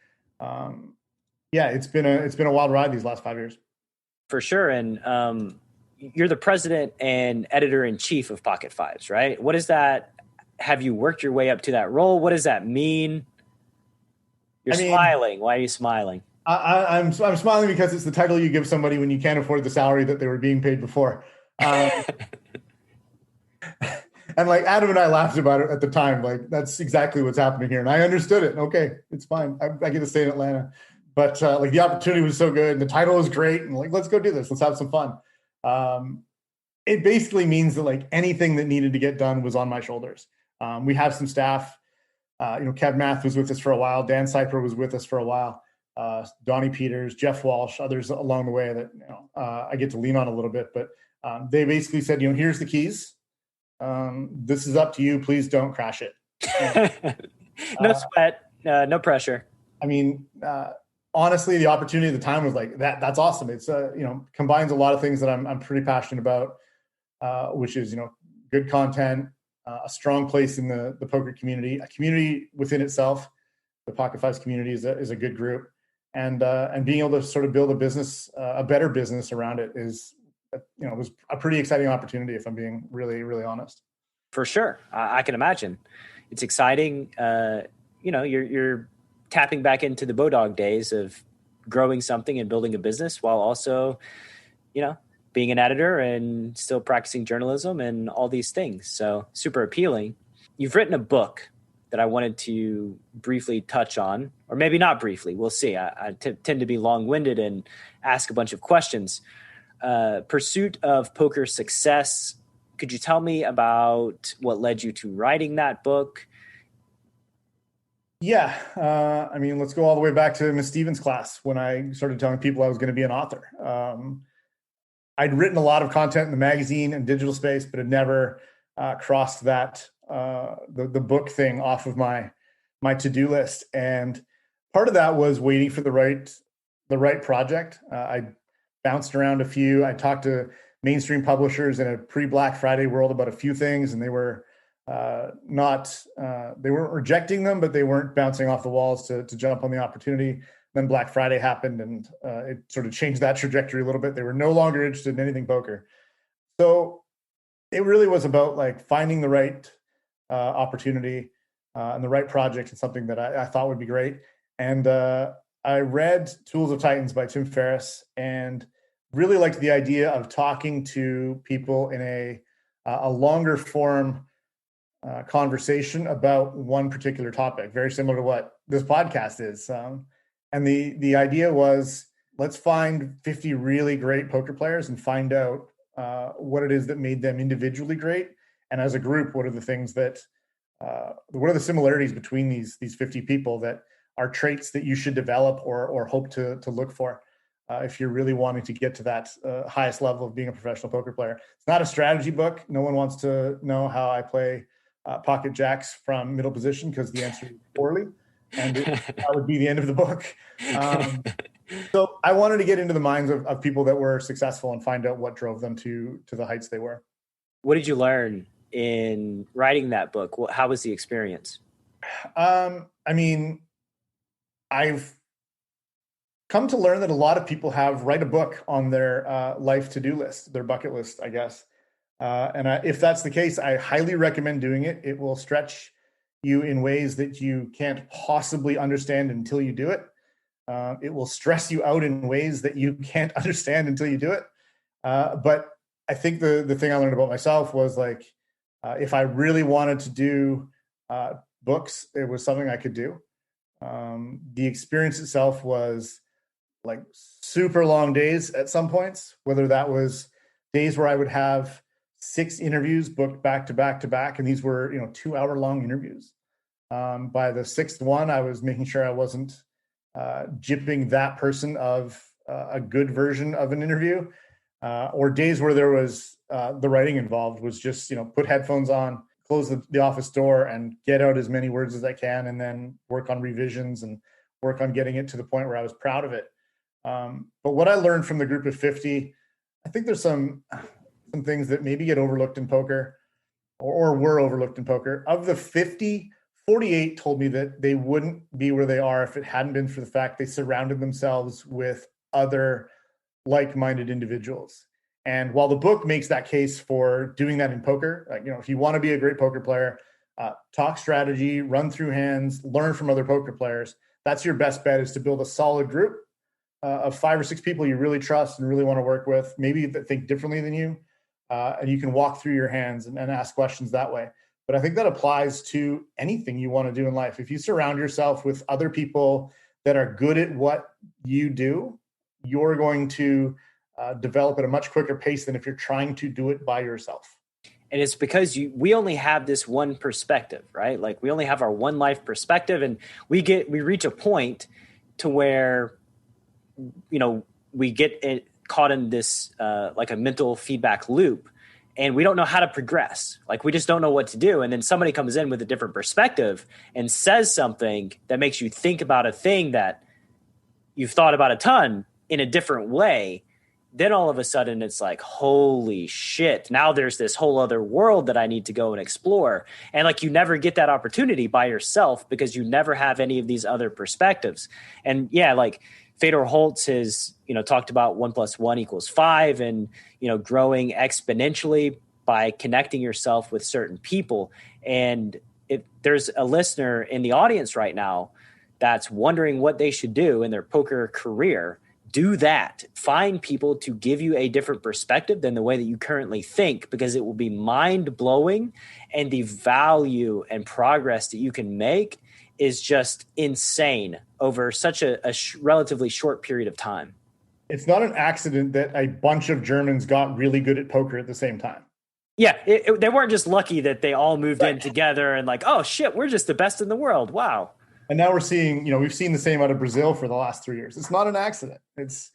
it's been a wild ride these last 5 years. For sure. And you're the president and editor-in-chief of PocketFives, right? What is that? Have you worked your way up to that role? What does that mean? You're smiling. Why are you smiling? I'm smiling because it's the title you give somebody when you can't afford the salary that they were being paid before. And like Adam and I laughed about it at the time. Like, that's exactly what's happening here. And I understood it. Okay, it's fine. I get to stay in Atlanta. But the opportunity was so good and the title was great. And like, let's go do this. Let's have some fun. It basically means that like anything that needed to get done was on my shoulders. We have some staff. Kev Math was with us for a while. Dan Cypher was with us for a while. Donnie Peters, Jeff Walsh, others along the way that I get to lean on a little bit. But they basically said, here's the keys. This is up to you. Please don't crash it. No sweat, no pressure. I mean, honestly, the opportunity at the time was like that. That's awesome. It's combines a lot of things that I'm pretty passionate about, which is good content, a strong place in the poker community, a community within itself. The PocketFives community is a good group, and being able to sort of build a business, a better business around it is, was a pretty exciting opportunity. If I'm being really, really honest. For sure, I can imagine. It's exciting. You're tapping back into the Bodog days of growing something and building a business while also, being an editor and still practicing journalism and all these things. So super appealing. You've written a book that I wanted to briefly touch on, or maybe not briefly. We'll see. I tend to be long-winded and ask a bunch of questions. Pursuit of Poker Success. Could you tell me about what led you to writing that book? Yeah. Let's go all the way back to Miss Stevens' class when I started telling people I was going to be an author. I'd written a lot of content in the magazine and digital space, but had never crossed that the book thing off of my to-do list. And part of that was waiting for the right project. I bounced around a few. I talked to mainstream publishers in a pre-Black Friday world about a few things, and they were they weren't rejecting them, but they weren't bouncing off the walls to jump on the opportunity. Then Black Friday happened, and it sort of changed that trajectory a little bit. They were no longer interested in anything poker. So it really was about like finding the right opportunity and the right project and something that I thought would be great. And I read Tools of Titans by Tim Ferriss and really liked the idea of talking to people in a longer form conversation about one particular topic, very similar to what this podcast is. And the idea was, let's find 50 really great poker players and find out what it is that made them individually great. And as a group, what are the things that, what are the similarities between these 50 people that are traits that you should develop or hope to look for if you're really wanting to get to that highest level of being a professional poker player. It's not a strategy book. No one wants to know how I play pocket jacks from middle position because the answer is poorly. And that would be the end of the book. So I wanted to get into the minds of people that were successful and find out what drove them to the heights they were. What did you learn in writing that book? How was the experience? I mean, I've come to learn that a lot of people write a book on their life to-do list, their bucket list, I guess. If that's the case, I highly recommend doing it. It will stretch you in ways that you can't possibly understand until you do it. It will stress you out in ways that you can't understand until you do it. But I think the thing I learned about myself was like, if I really wanted to do books, it was something I could do. The experience itself was like super long days at some points, whether that was days where I would have 6 interviews booked back to back to back. And these were, 2-hour long interviews. By the 6th one, I was making sure I wasn't gypping that person of a good version of an interview, or days where there was the writing involved was just, put headphones on, close the office door and get out as many words as I can, and then work on revisions and work on getting it to the point where I was proud of it. But what I learned from the group of 50, I think there's some things that maybe get overlooked in poker or were overlooked in poker. Of the 50, 48 told me that they wouldn't be where they are if it hadn't been for the fact they surrounded themselves with other like-minded individuals. And while the book makes that case for doing that in poker, if you want to be a great poker player, talk strategy, run through hands, learn from other poker players. That's your best bet, is to build a solid group of 5 or 6 people you really trust and really want to work with, maybe that think differently than you, and you can walk through your hands and ask questions that way. But I think that applies to anything you want to do in life. If you surround yourself with other people that are good at what you do, you're going to develop at a much quicker pace than if you're trying to do it by yourself. And it's because we only have this one perspective, right? Like we only have our one life perspective, and we reach a point to where, we get caught in this like a mental feedback loop, and we don't know how to progress. Like we just don't know what to do. And then somebody comes in with a different perspective and says something that makes you think about a thing that you've thought about a ton in a different way. Then all of a sudden it's like, holy shit, now there's this whole other world that I need to go and explore. And like, you never get that opportunity by yourself because you never have any of these other perspectives. And yeah, like Fedor Holtz has, talked about 1 + 1 = 5 and, growing exponentially by connecting yourself with certain people. And if there's a listener in the audience right now that's wondering what they should do in their poker career, do that. Find people to give you a different perspective than the way that you currently think, because it will be mind-blowing, and the value and progress that you can make is just insane over such a relatively short period of time. It's not an accident that a bunch of Germans got really good at poker at the same time. Yeah, they weren't just lucky that they all moved in together and like, oh shit, we're just the best in the world. Wow. And now we're seeing, we've seen the same out of Brazil for the last 3 years. It's not an accident. It's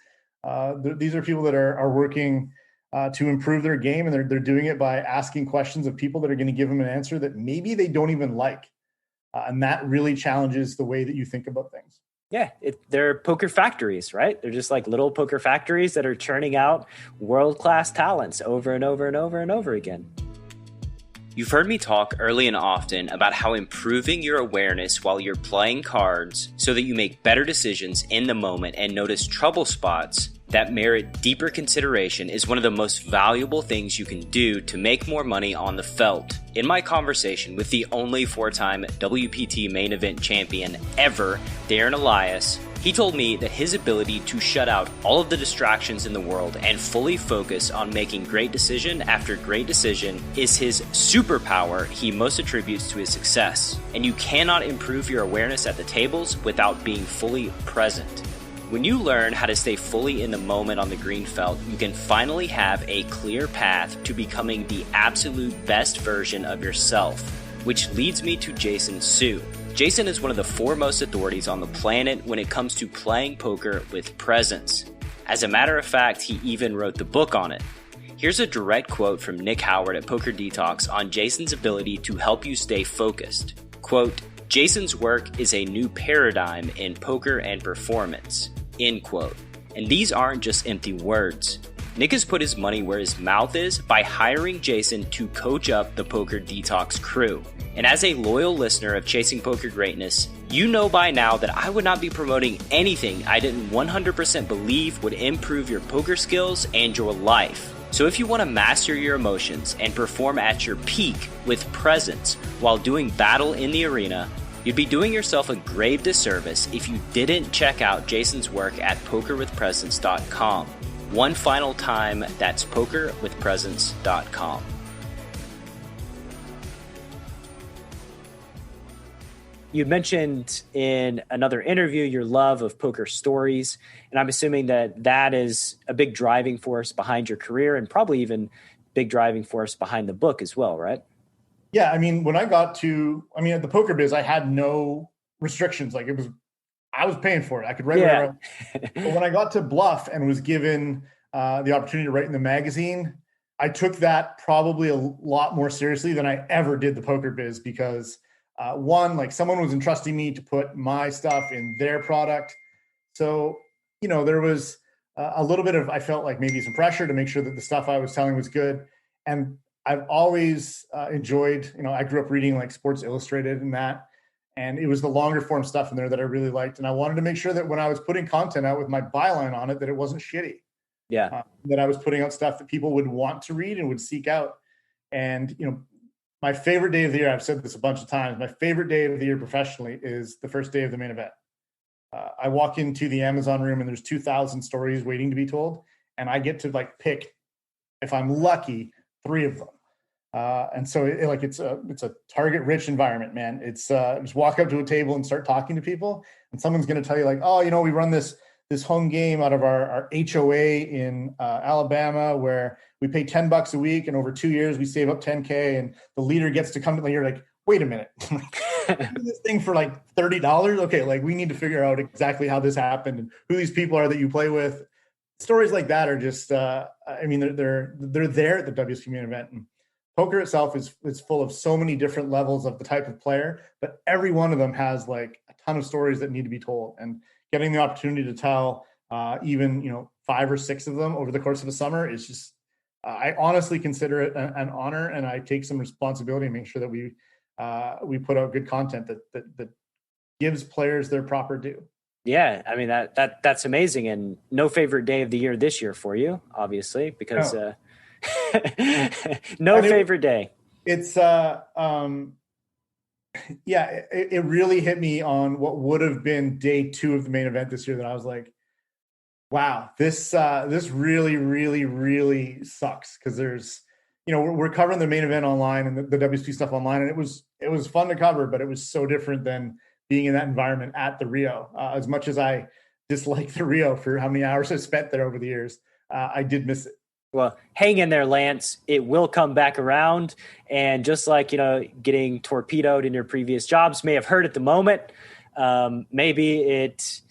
these are people that are working to improve their game, and they're doing it by asking questions of people that are going to give them an answer that maybe they don't even like. And that really challenges the way that you think about things. Yeah, they're poker factories, right? They're just like little poker factories that are churning out world-class talents over and over and over and over again. You've heard me talk early and often about how improving your awareness while you're playing cards so that you make better decisions in the moment and notice trouble spots that merit deeper consideration is one of the most valuable things you can do to make more money on the felt. In my conversation with the only 4-time WPT main event champion ever, Darren Elias, he told me that his ability to shut out all of the distractions in the world and fully focus on making great decision after great decision is his superpower he most attributes to his success. And you cannot improve your awareness at the tables without being fully present. When you learn how to stay fully in the moment on the green felt, you can finally have a clear path to becoming the absolute best version of yourself, which leads me to Jason Su. Jason is one of the foremost authorities on the planet when it comes to playing poker with presence. As a matter of fact, he even wrote the book on it. Here's a direct quote from Nick Howard at Poker Detox on Jason's ability to help you stay focused. Quote, Jason's work is a new paradigm in poker and performance, end quote. And these aren't just empty words. Nick has put his money where his mouth is by hiring Jason to coach up the Poker Detox crew. And as a loyal listener of Chasing Poker Greatness, you know by now that I would not be promoting anything I didn't 100% believe would improve your poker skills and your life. So if you want to master your emotions and perform at your peak with presence while doing battle in the arena, you'd be doing yourself a grave disservice if you didn't check out Jason's work at pokerwithpresence.com. One final time, that's pokerwithpresence.com. You mentioned in another interview your love of poker stories, and I'm assuming that that is a big driving force behind your career and probably even big driving force behind the book as well, right? Yeah, I mean, when I got to, at the poker biz, I had no restrictions. Like I was paying for it. I could write whatever. But when I got to Bluff and was given the opportunity to write in the magazine, I took that probably a lot more seriously than I ever did the poker biz because one, like someone was entrusting me to put my stuff in their product. So, there was a little bit of, I felt like maybe some pressure to make sure that the stuff I was telling was good. And I've always enjoyed, I grew up reading like Sports Illustrated and that, and it was the longer form stuff in there that I really liked. And I wanted to make sure that when I was putting content out with my byline on it, that it wasn't shitty. Yeah. That I was putting out stuff that people would want to read and would seek out. And, my favorite day of the year, I've said this a bunch of times, my favorite day of the year professionally is the first day of the main event. I walk into the Amazon room and there's 2,000 stories waiting to be told. And I get to like pick, if I'm lucky, 3 of them. And so it's a target rich environment, man. It's just walk up to a table and start talking to people. And someone's going to tell you like, oh, we run this home game out of our HOA in Alabama where we pay $10 a week and over 2 years we save up 10K and the leader gets to come to the leader like, wait a minute, this thing for like $30. Okay. Like we need to figure out exactly how this happened and who these people are that you play with. Stories like that are just, they're there at the WSOP main event. And poker itself is full of so many different levels of the type of player, but every one of them has like a ton of stories that need to be told. And getting the opportunity to tell even 5 or 6 of them over the course of a summer is just, I honestly consider it an honor, and I take some responsibility and make sure that we put out good content that gives players their proper due. Yeah, I mean that's amazing, and no favorite day of the year this year for you, obviously, because no favorite day. It's it really hit me on what would have been day 2 of the main event this year that I was like, wow, this really, really, really sucks because there's, we're covering the main event online and the WSP stuff online, and it was fun to cover, but it was so different than being in that environment at the Rio. As much as I dislike the Rio for how many hours I spent there over the years, I did miss it. Well, hang in there, Lance. It will come back around. And just like, getting torpedoed in your previous jobs may have hurt at the moment, maybe it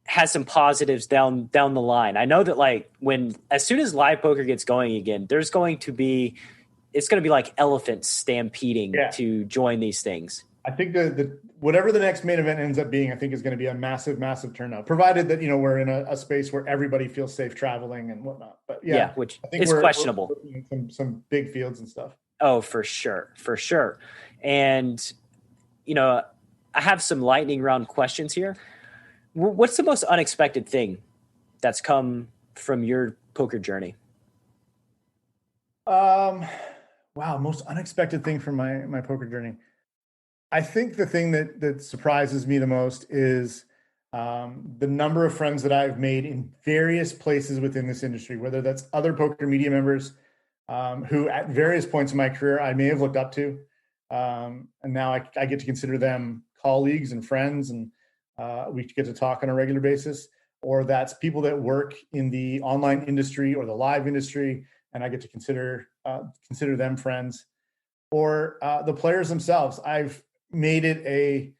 has some positives down the line. I know that as soon as live poker gets going again, it's going to be like elephants stampeding to join these things. I think the whatever the next main event ends up being, I think is going to be a massive, massive turnout, provided that, we're in a space where everybody feels safe traveling and whatnot. But which I think is questionable. We're some big fields and stuff. Oh, for sure. And, I have some lightning round questions here. What's the most unexpected thing that's come from your poker journey? Wow, most unexpected thing from my poker journey. I think the thing that surprises me the most is the number of friends that I've made in various places within this industry, whether that's other poker media members who at various points in my career I may have looked up to. And now I get to consider them colleagues and friends, and we get to talk on a regular basis. Or that's people that work in the online industry or the live industry, and I get to consider them friends. Or the players themselves. I've made it a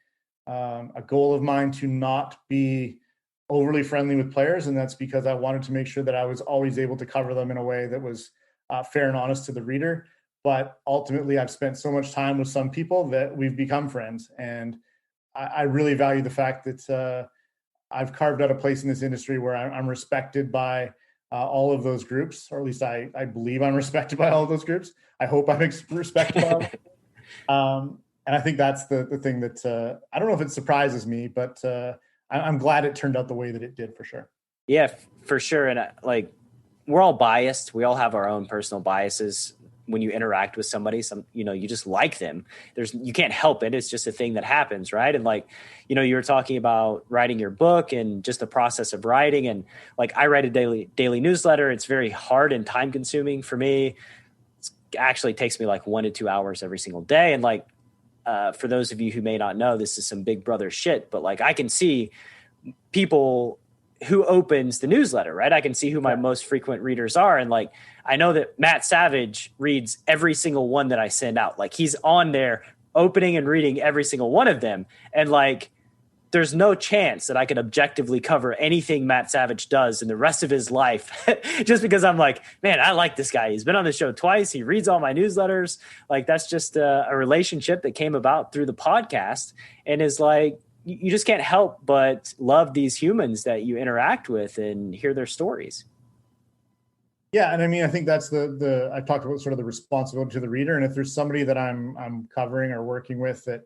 goal of mine to not be overly friendly with players, and that's because I wanted to make sure that I was always able to cover them in a way that was fair and honest to the reader. But ultimately, I've spent so much time with some people that we've become friends, and I really value the fact that I've carved out a place in this industry where I'm respected by all of those groups, or at least I believe I'm respected by all of those groups. I hope I'm respected by all of them. And I think that's the thing that I don't know if it surprises me, but I'm glad it turned out the way that it did, for sure. Yeah, for sure. And we're all biased. We all have our own personal biases. When you interact with somebody, you just like them. You can't help it. It's just a thing that happens. Right. And you were talking about writing your book and just the process of writing. And I write a daily newsletter. It's very hard and time consuming for me. It actually takes me 1 to 2 hours every single day. And for those of you who may not know, this is some big brother shit, but I can see people who opens the newsletter, right? I can see who my most frequent readers are. And I know that Matt Savage reads every single one that I send out. He's on there opening and reading every single one of them. And there's no chance that I could objectively cover anything Matt Savage does in the rest of his life just because I'm man, I like this guy. He's been on the show twice. He reads all my newsletters. That's just a relationship that came about through the podcast, and is you just can't help but love these humans that you interact with and hear their stories. Yeah. And I mean, I think that's I talked about sort of the responsibility to the reader. And if there's somebody that I'm covering or working with that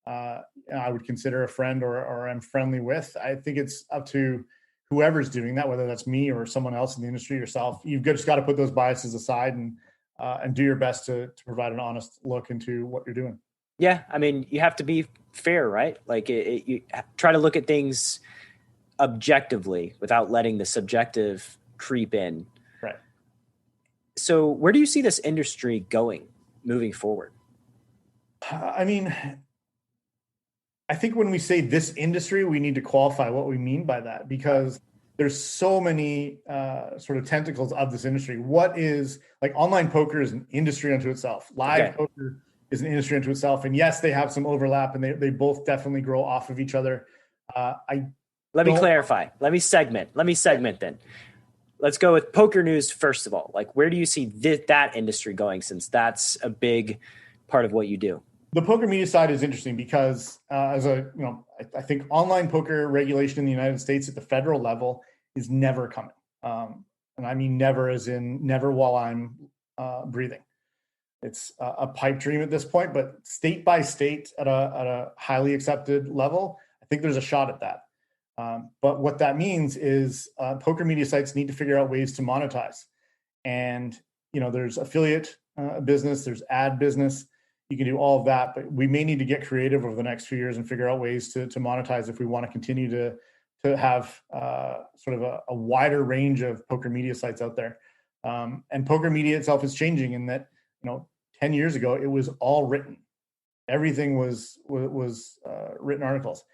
I would consider a friend or I'm friendly with, I think it's up to whoever's doing that, whether that's me or someone else in the industry, yourself. You've just got to put those biases aside and do your best to provide an honest look into what you're doing. Yeah. I mean, you have to be fair, right? You try to look at things objectively without letting the subjective creep in. Right. So where do you see this industry going moving forward? I mean, I think when we say this industry, we need to qualify what we mean by that, because there's so many sort of tentacles of this industry. What is online poker is an industry unto itself. Live poker is an industry unto itself. And yes, they have some overlap and they both definitely grow off of each other. Let me clarify. Let me segment then. Let's go with poker news first of all. Where do you see that industry going, since that's a big part of what you do? The poker media side is interesting because I think online poker regulation in the United States at the federal level is never coming. And I mean never as in never while I'm breathing. It's a pipe dream at this point, but state by state at a highly accepted level, I think there's a shot at that. But what that means is poker media sites need to figure out ways to monetize. And, there's affiliate business, there's ad business. You can do all of that, but we may need to get creative over the next few years and figure out ways to monetize if we want to continue to have sort of a wider range of poker media sites out there. And poker media itself is changing in that, 10 years ago, it was all written. Everything was written articles.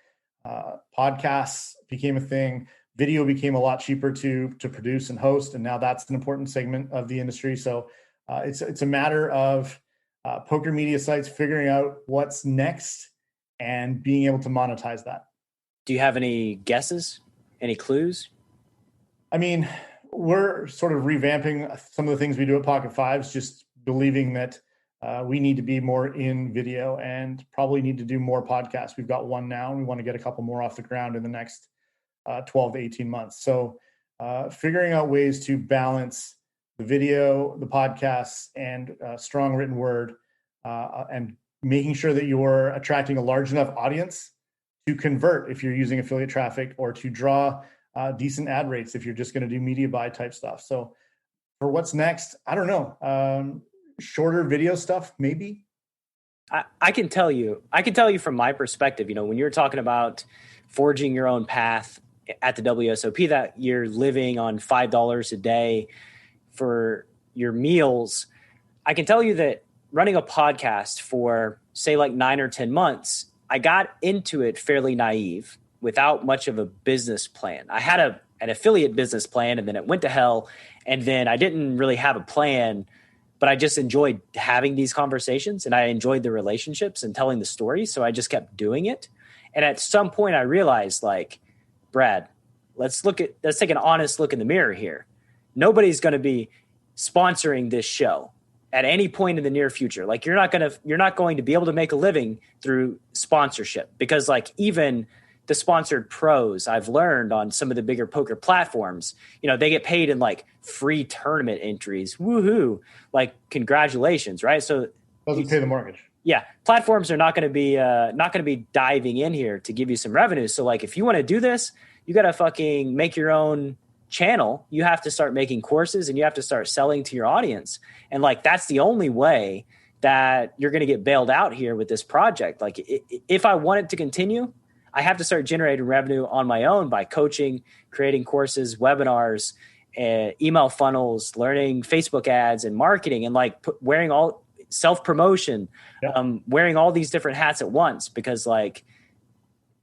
Podcasts became a thing. Video became a lot cheaper to produce and host, and now that's an important segment of the industry. So it's a matter of poker media sites figuring out what's next and being able to monetize that. Do you have any guesses? Any clues? I mean, we're sort of revamping some of the things we do at PocketFives, just believing that we need to be more in video and probably need to do more podcasts. We've got one now, and we want to get a couple more off the ground in the next 12 to 18 months. So figuring out ways to balance the video, the podcasts, and strong written word, and making sure that you're attracting a large enough audience to convert if you're using affiliate traffic, or to draw decent ad rates if you're just going to do media buy type stuff. So for what's next, I don't know. Shorter video stuff, maybe. I can tell you from my perspective, when you're talking about forging your own path at the WSOP, that you're living on $5 a day for your meals, I can tell you that running a podcast for say 9 or 10 months, I got into it fairly naive without much of a business plan. I had an affiliate business plan, and then it went to hell. And then I didn't really have a plan, but I just enjoyed having these conversations, and I enjoyed the relationships and telling the stories. So I just kept doing it. And at some point I realized Brad, let's take an honest look in the mirror here. Nobody's going to be sponsoring this show at any point in the near future. Like you're not going to be able to make a living through sponsorship, because like even the sponsored pros I've learned on some of the bigger poker platforms, they get paid in like free tournament entries. Woohoo. Like congratulations. Right. So doesn't pay the mortgage. Yeah. Platforms are not going to be diving in here to give you some revenue. So like, if you want to do this, you got to fucking make your own channel. You have to start making courses and you have to start selling to your audience. And like, that's the only way that you're going to get bailed out here with this project. Like if I want it to continue, I have to start generating revenue on my own by coaching, creating courses, webinars, email funnels, learning Facebook ads and marketing, and like wearing all self-promotion, wearing all these different hats at once, because like,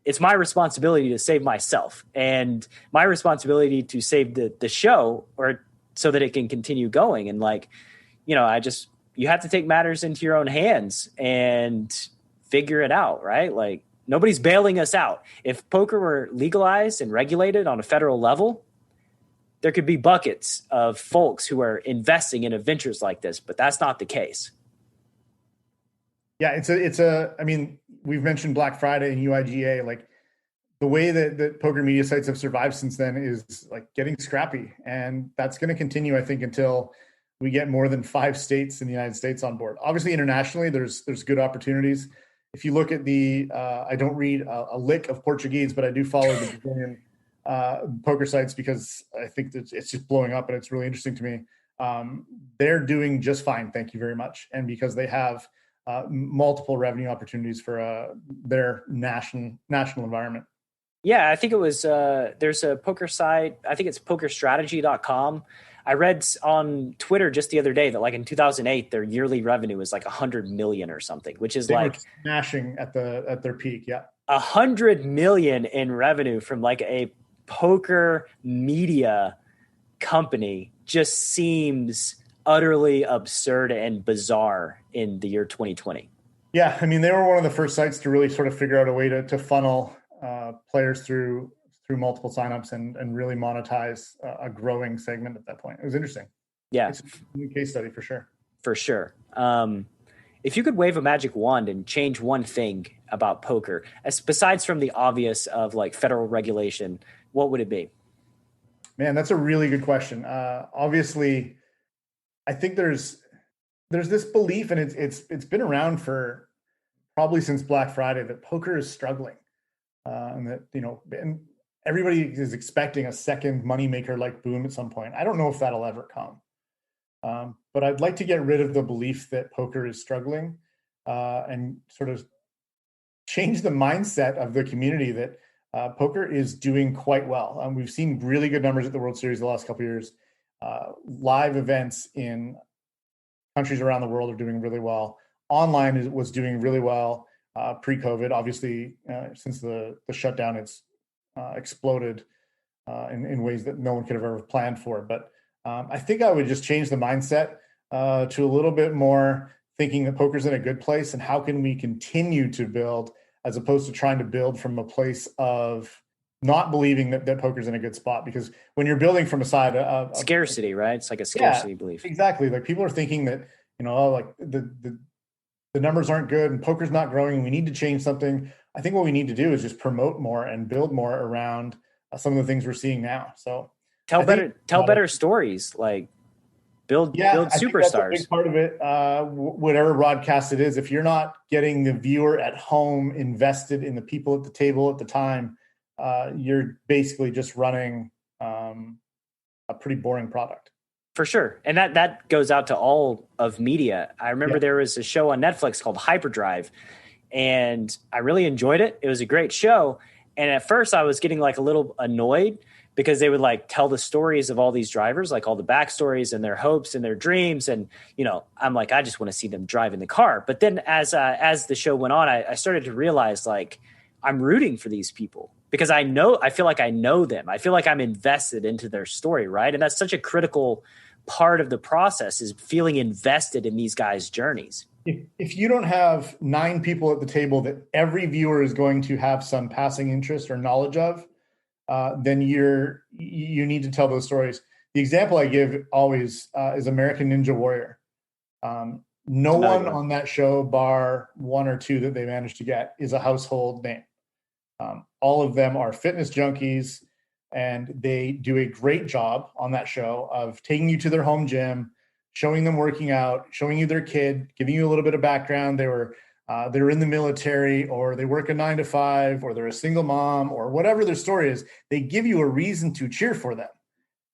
it's my responsibility to save myself and my responsibility to save the show, or so that it can continue going. And like, you have to take matters into your own hands and figure it out, right? Like nobody's bailing us out. If poker were legalized and regulated on a federal level, there could be buckets of folks who are investing in ventures like this, but that's not the case. Yeah, I mean, we've mentioned Black Friday and UIGA. Like the way that poker media sites have survived since then is like getting scrappy. And that's going to continue, I think, until we get more than 5 states in the United States on board. Obviously, internationally, there's good opportunities. If you look at I don't read a lick of Portuguese, but I do follow the Brazilian poker sites because I think that it's just blowing up and it's really interesting to me. They're doing just fine. Thank you very much. And because they have multiple revenue opportunities for their national environment. Yeah, I think it was, there's a poker site, I think it's pokerstrategy.com. I read on Twitter just the other day that like in 2008, their yearly revenue was like 100 million or something, which is like smashing at their peak. Yeah. 100 million in revenue from like a poker media company just seems utterly absurd and bizarre in the year 2020. Yeah. I mean, they were one of the first sites to really sort of figure out a way to funnel players through multiple signups and really monetize a growing segment at that point. It was interesting. Yeah. It's a new case study for sure. For sure. If you could wave a magic wand and change one thing about poker, besides from the obvious of like federal regulation, what would it be? Man, that's a really good question. Obviously, I think there's this belief, and it's been around for probably since Black Friday, that poker is struggling, and that and everybody is expecting a second moneymaker like boom at some point. I don't know if that'll ever come, but I'd like to get rid of the belief that poker is struggling, and sort of change the mindset of the community that poker is doing quite well. We've seen really good numbers at the World Series the last couple of years. Live events in countries around the world are doing really well. Online was doing really well pre-COVID. Obviously, since the shutdown, it's exploded in ways that no one could have ever planned for. But I think I would just change the mindset to a little bit more thinking that poker's in a good place and how can we continue to build, as opposed to trying to build from a place of not believing that poker's in a good spot. Because when you're building from a side of scarcity, right? It's like a scarcity belief. Exactly. Like people are thinking that, like the numbers aren't good and poker's not growing and we need to change something. I think what we need to do is just promote more and build more around some of the things we're seeing now. So tell better stories, like build superstars. That's a big part of it. Whatever broadcast it is, if you're not getting the viewer at home invested in the people at the table at the time, you're basically just running a pretty boring product. For sure. And that goes out to all of media. I remember there was a show on Netflix called Hyperdrive, and I really enjoyed it. It was a great show. And at first I was getting like a little annoyed because they would like tell the stories of all these drivers, like all the backstories and their hopes and their dreams. And, I'm like, I just want to see them drive in the car. But then as the show went on, I started to realize like I'm rooting for these people because I feel like I know them. I feel like I'm invested into their story. Right. And that's such a critical part of the process, is feeling invested in these guys' journeys. If you don't have 9 people at the table that every viewer is going to have some passing interest or knowledge of, then you need to tell those stories. The example I give always is American Ninja Warrior. No one on that show, bar one or two that they managed to get, is a household name. All of them are fitness junkies, and they do a great job on that show of taking you to their home gym, showing them working out, showing you their kid, giving you a little bit of background. They're in the military, or they work a 9 to 5, or they're a single mom, or whatever their story is. They give you a reason to cheer for them.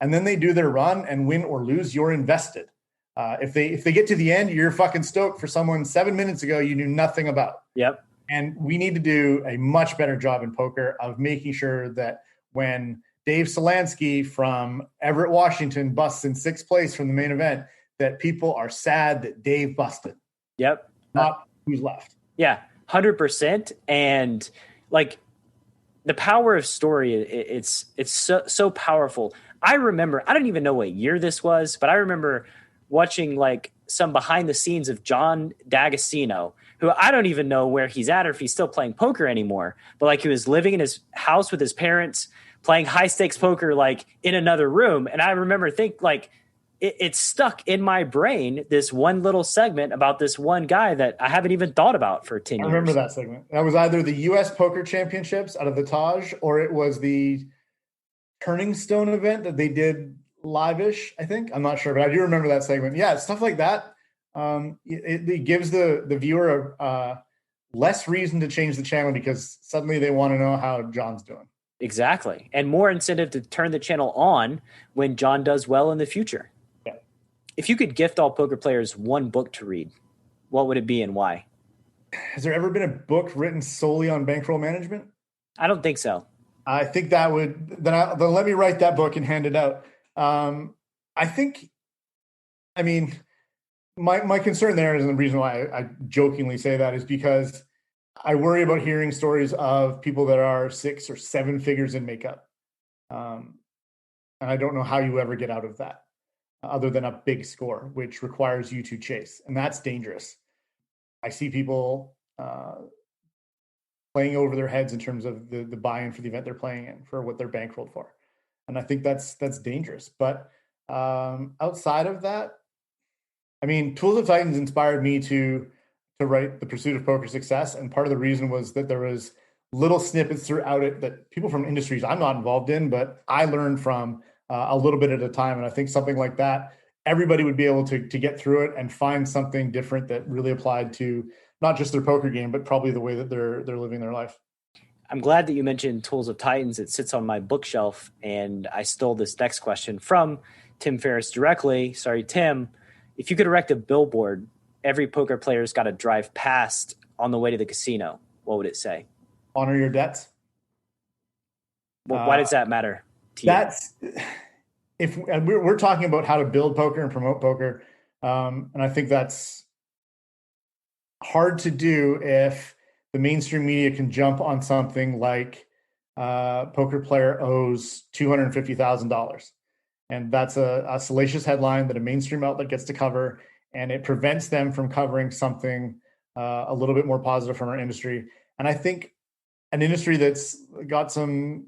And then they do their run, and win or lose, you're invested. If they get to the end, you're fucking stoked for someone 7 minutes ago you knew nothing about. Yep. And we need to do a much better job in poker of making sure that when Dave Solansky from Everett, Washington busts in 6th place from the main event, that people are sad that Dave busted. Yep. Not who's left. Yeah, 100%. And like the power of story, it's so powerful. I remember, I don't even know what year this was, but I remember watching like some behind the scenes of John D'Agostino, who I don't even know where he's at or if he's still playing poker anymore. But like he was living in his house with his parents, playing high stakes poker, like in another room. And I remember it's stuck in my brain, this one little segment about this one guy that I haven't even thought about for 10 years. I remember that segment. That was either the U.S. Poker Championships out of the Taj, or it was the Turning Stone event that they did live-ish, I think. I'm not sure, but I do remember that segment. Yeah, stuff like that. It gives the viewer less reason to change the channel because suddenly they want to know how John's doing. Exactly. And more incentive to turn the channel on when John does well in the future. Yeah. If you could gift all poker players one book to read, what would it be and why? Has there ever been a book written solely on bankroll management? I don't think so. I think that would then let me write that book and hand it out. My concern there is, and the reason why I jokingly say that is because I worry about hearing stories of people that are 6 or 7 figures in makeup. And I don't know how you ever get out of that other than a big score, which requires you to chase. And that's dangerous. I see people playing over their heads in terms of the buy-in for the event they're playing in, for what they're bankrolled for. And I think that's dangerous. But outside of that, I mean, Tools of Titans inspired me to write The Pursuit of Poker Success. And part of the reason was that there was little snippets throughout it that people from industries I'm not involved in, but I learned from a little bit at a time. And I think something like that, everybody would be able to get through it and find something different that really applied to not just their poker game, but probably the way that they're living their life. I'm glad that you mentioned Tools of Titans. It sits on my bookshelf, and I stole this next question from Tim Ferriss directly. Sorry, Tim. If you could erect a billboard every poker player's got to drive past on the way to the casino, what would it say? Honor your debts. Well, why does that matter to you? If we're talking about how to build poker and promote poker, and I think that's hard to do if the mainstream media can jump on something like poker player owes $250,000. And that's a salacious headline that a mainstream outlet gets to cover, and it prevents them from covering something a little bit more positive from our industry. And I think an industry that's got some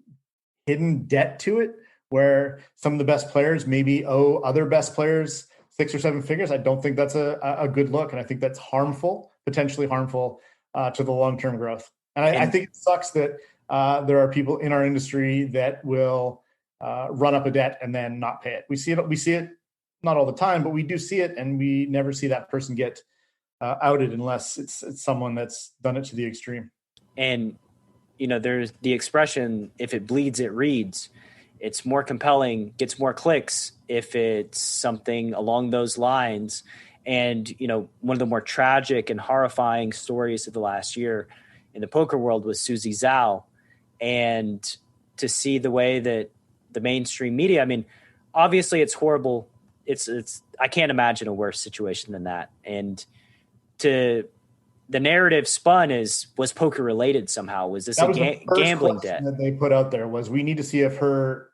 hidden debt to it, where some of the best players maybe owe other best players 6 or 7 figures, I don't think that's a good look. And I think that's harmful, potentially harmful to the long-term growth. And I think it sucks that there are people in our industry that will run up a debt and then not pay it. We see it not all the time, but we do see it, and we never see that person get outed unless it's someone that's done it to the extreme. And, you know, there's the expression, if it bleeds, it reads. It's more compelling, gets more clicks if it's something along those lines. And, you know, one of the more tragic and horrifying stories of the last year in the poker world was Susie Zhao. And to see the way that the mainstream media, I mean, obviously it's horrible. It's I can't imagine a worse situation than that. And the narrative spun was poker related somehow. Was this gambling debt that they put out there? Was we need to see if her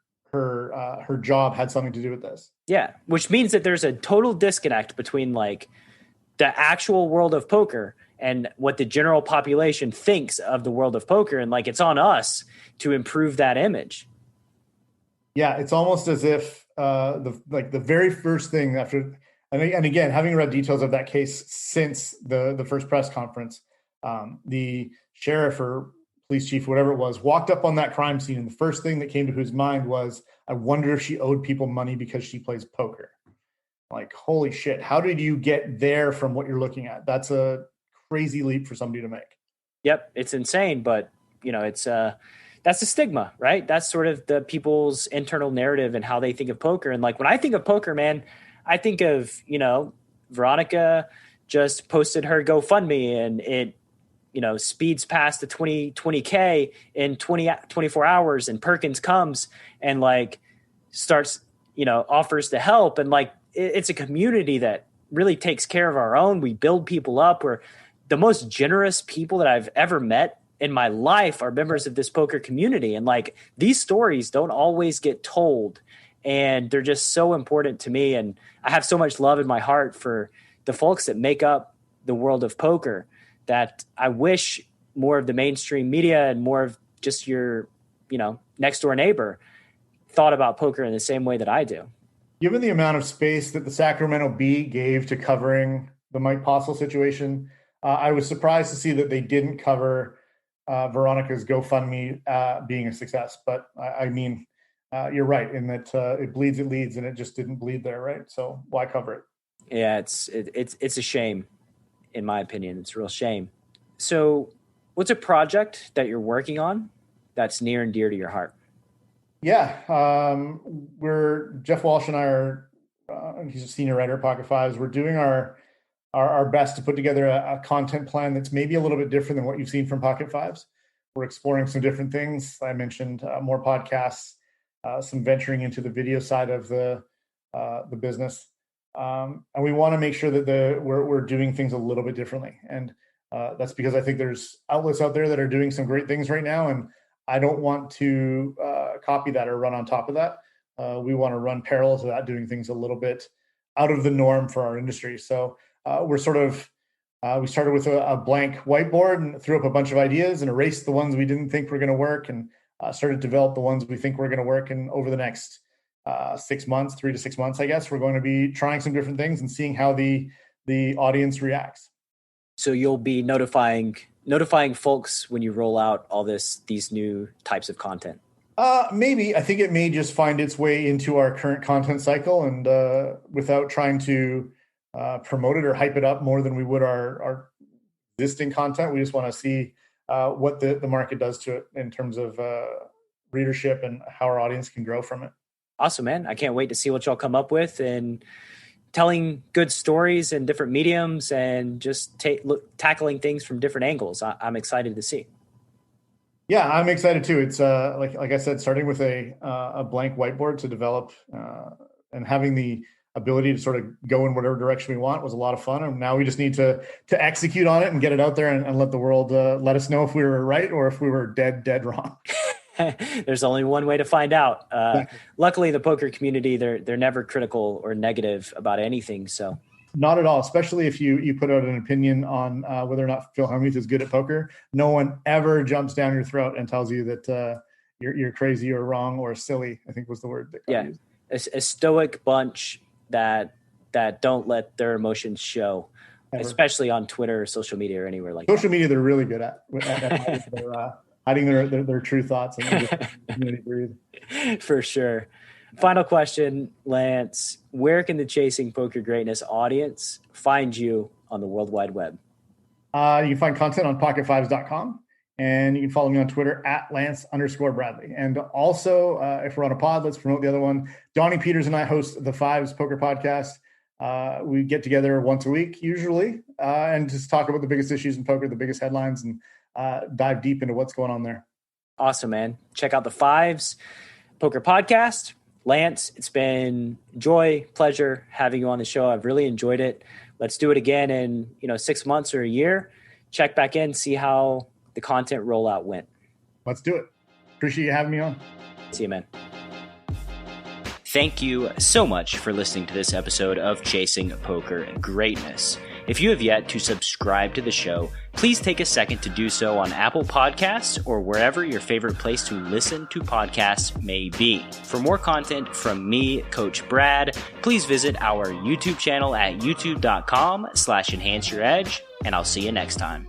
job had something to do with this? Yeah, which means that there's a total disconnect between like the actual world of poker and what the general population thinks of the world of poker, and like it's on us to improve that image. Yeah, it's almost as if the very first thing after, and again, having read details of that case since the first press conference, the sheriff or police chief, whatever it was, walked up on that crime scene, and the first thing that came to his mind was, I wonder if she owed people money because she plays poker. Like, holy shit, how did you get there from what you're looking at? That's a crazy leap for somebody to make. Yep, it's insane, but it's that's the stigma, right? That's sort of the people's internal narrative and how they think of poker. And like when I think of poker, man, I think of, Veronica just posted her GoFundMe and it, speeds past the 20K in 24 hours, and Perkins comes and like starts, offers to help. And like, it's a community that really takes care of our own. We build people up. We're the most generous people that I've ever met in my life are members of this poker community. And like, these stories don't always get told, and they're just so important to me. And I have so much love in my heart for the folks that make up the world of poker that I wish more of the mainstream media and more of just your, next door neighbor thought about poker in the same way that I do. Given the amount of space that the Sacramento Bee gave to covering the Mike Postle situation, I was surprised to see that they didn't cover Veronica's GoFundMe being a success. But I mean, you're right in that it bleeds, it leads, and it just didn't bleed there, right? So why cover it? Yeah, it's a shame, in my opinion. It's a real shame. So what's a project that you're working on that's near and dear to your heart? Yeah, Jeff Walsh and I are, he's a senior writer at PocketFives. We're doing our best to put together a content plan that's maybe a little bit different than what you've seen from PocketFives. We're exploring some different things. I mentioned more podcasts, some venturing into the video side of the business. And we want to make sure that we're doing things a little bit differently. And that's because I think there's outlets out there that are doing some great things right now. And I don't want to copy that or run on top of that. We want to run parallel to that, doing things a little bit out of the norm for our industry. So we're sort of, we started with a blank whiteboard and threw up a bunch of ideas and erased the ones we didn't think were going to work, and started to develop the ones we think were going to work. And over the next 6 months, 3 to 6 months, I guess, we're going to be trying some different things and seeing how the audience reacts. So you'll be notifying folks when you roll out all these new types of content? Maybe. I think it may just find its way into our current content cycle, and without trying to promote it or hype it up more than we would our existing content. We just want to see what the market does to it in terms of readership and how our audience can grow from it. Awesome, man. I can't wait to see what y'all come up with, and telling good stories in different mediums and just tackling things from different angles. I'm excited to see. Yeah, I'm excited too. It's like I said, starting with a blank whiteboard to develop and having the ability to sort of go in whatever direction we want was a lot of fun. And now we just need to execute on it and get it out there and let the world let us know if we were right or if we were dead wrong. There's only one way to find out. Luckily, the poker community, they're never critical or negative about anything. So not at all, especially if you put out an opinion on whether or not Phil Hellmuth is good at poker. No one ever jumps down your throat and tells you that you're crazy or wrong or silly, I think was the word that got used. A stoic bunch that don't let their emotions show, ever. Especially on Twitter or social media or anywhere like social media. They're really good at hiding their true thoughts and community breathe. For sure. Final question, Lance. Where can the Chasing Poker Greatness audience find you on the World Wide Web? You can find content on PocketFives.com, and you can follow me on Twitter at Lance_Bradley. And also, if we're on a pod, let's promote the other one. Donnie Peters and I host the Fives Poker Podcast. We get together once a week, usually, and just talk about the biggest issues in poker, the biggest headlines, and dive deep into what's going on there. Awesome, man. Check out the Fives Poker Podcast. Lance, it's been joy, pleasure having you on the show. I've really enjoyed it. Let's do it again in 6 months or a year. Check back in, see how the content rollout went. Let's do it. Appreciate you having me on. See you, man. Thank you so much for listening to this episode of Chasing Poker Greatness. If you have yet to subscribe to the show, please take a second to do so on Apple Podcasts or wherever your favorite place to listen to podcasts may be. For more content from me, Coach Brad, please visit our YouTube channel at youtube.com/enhanceyouredge, and I'll see you next time.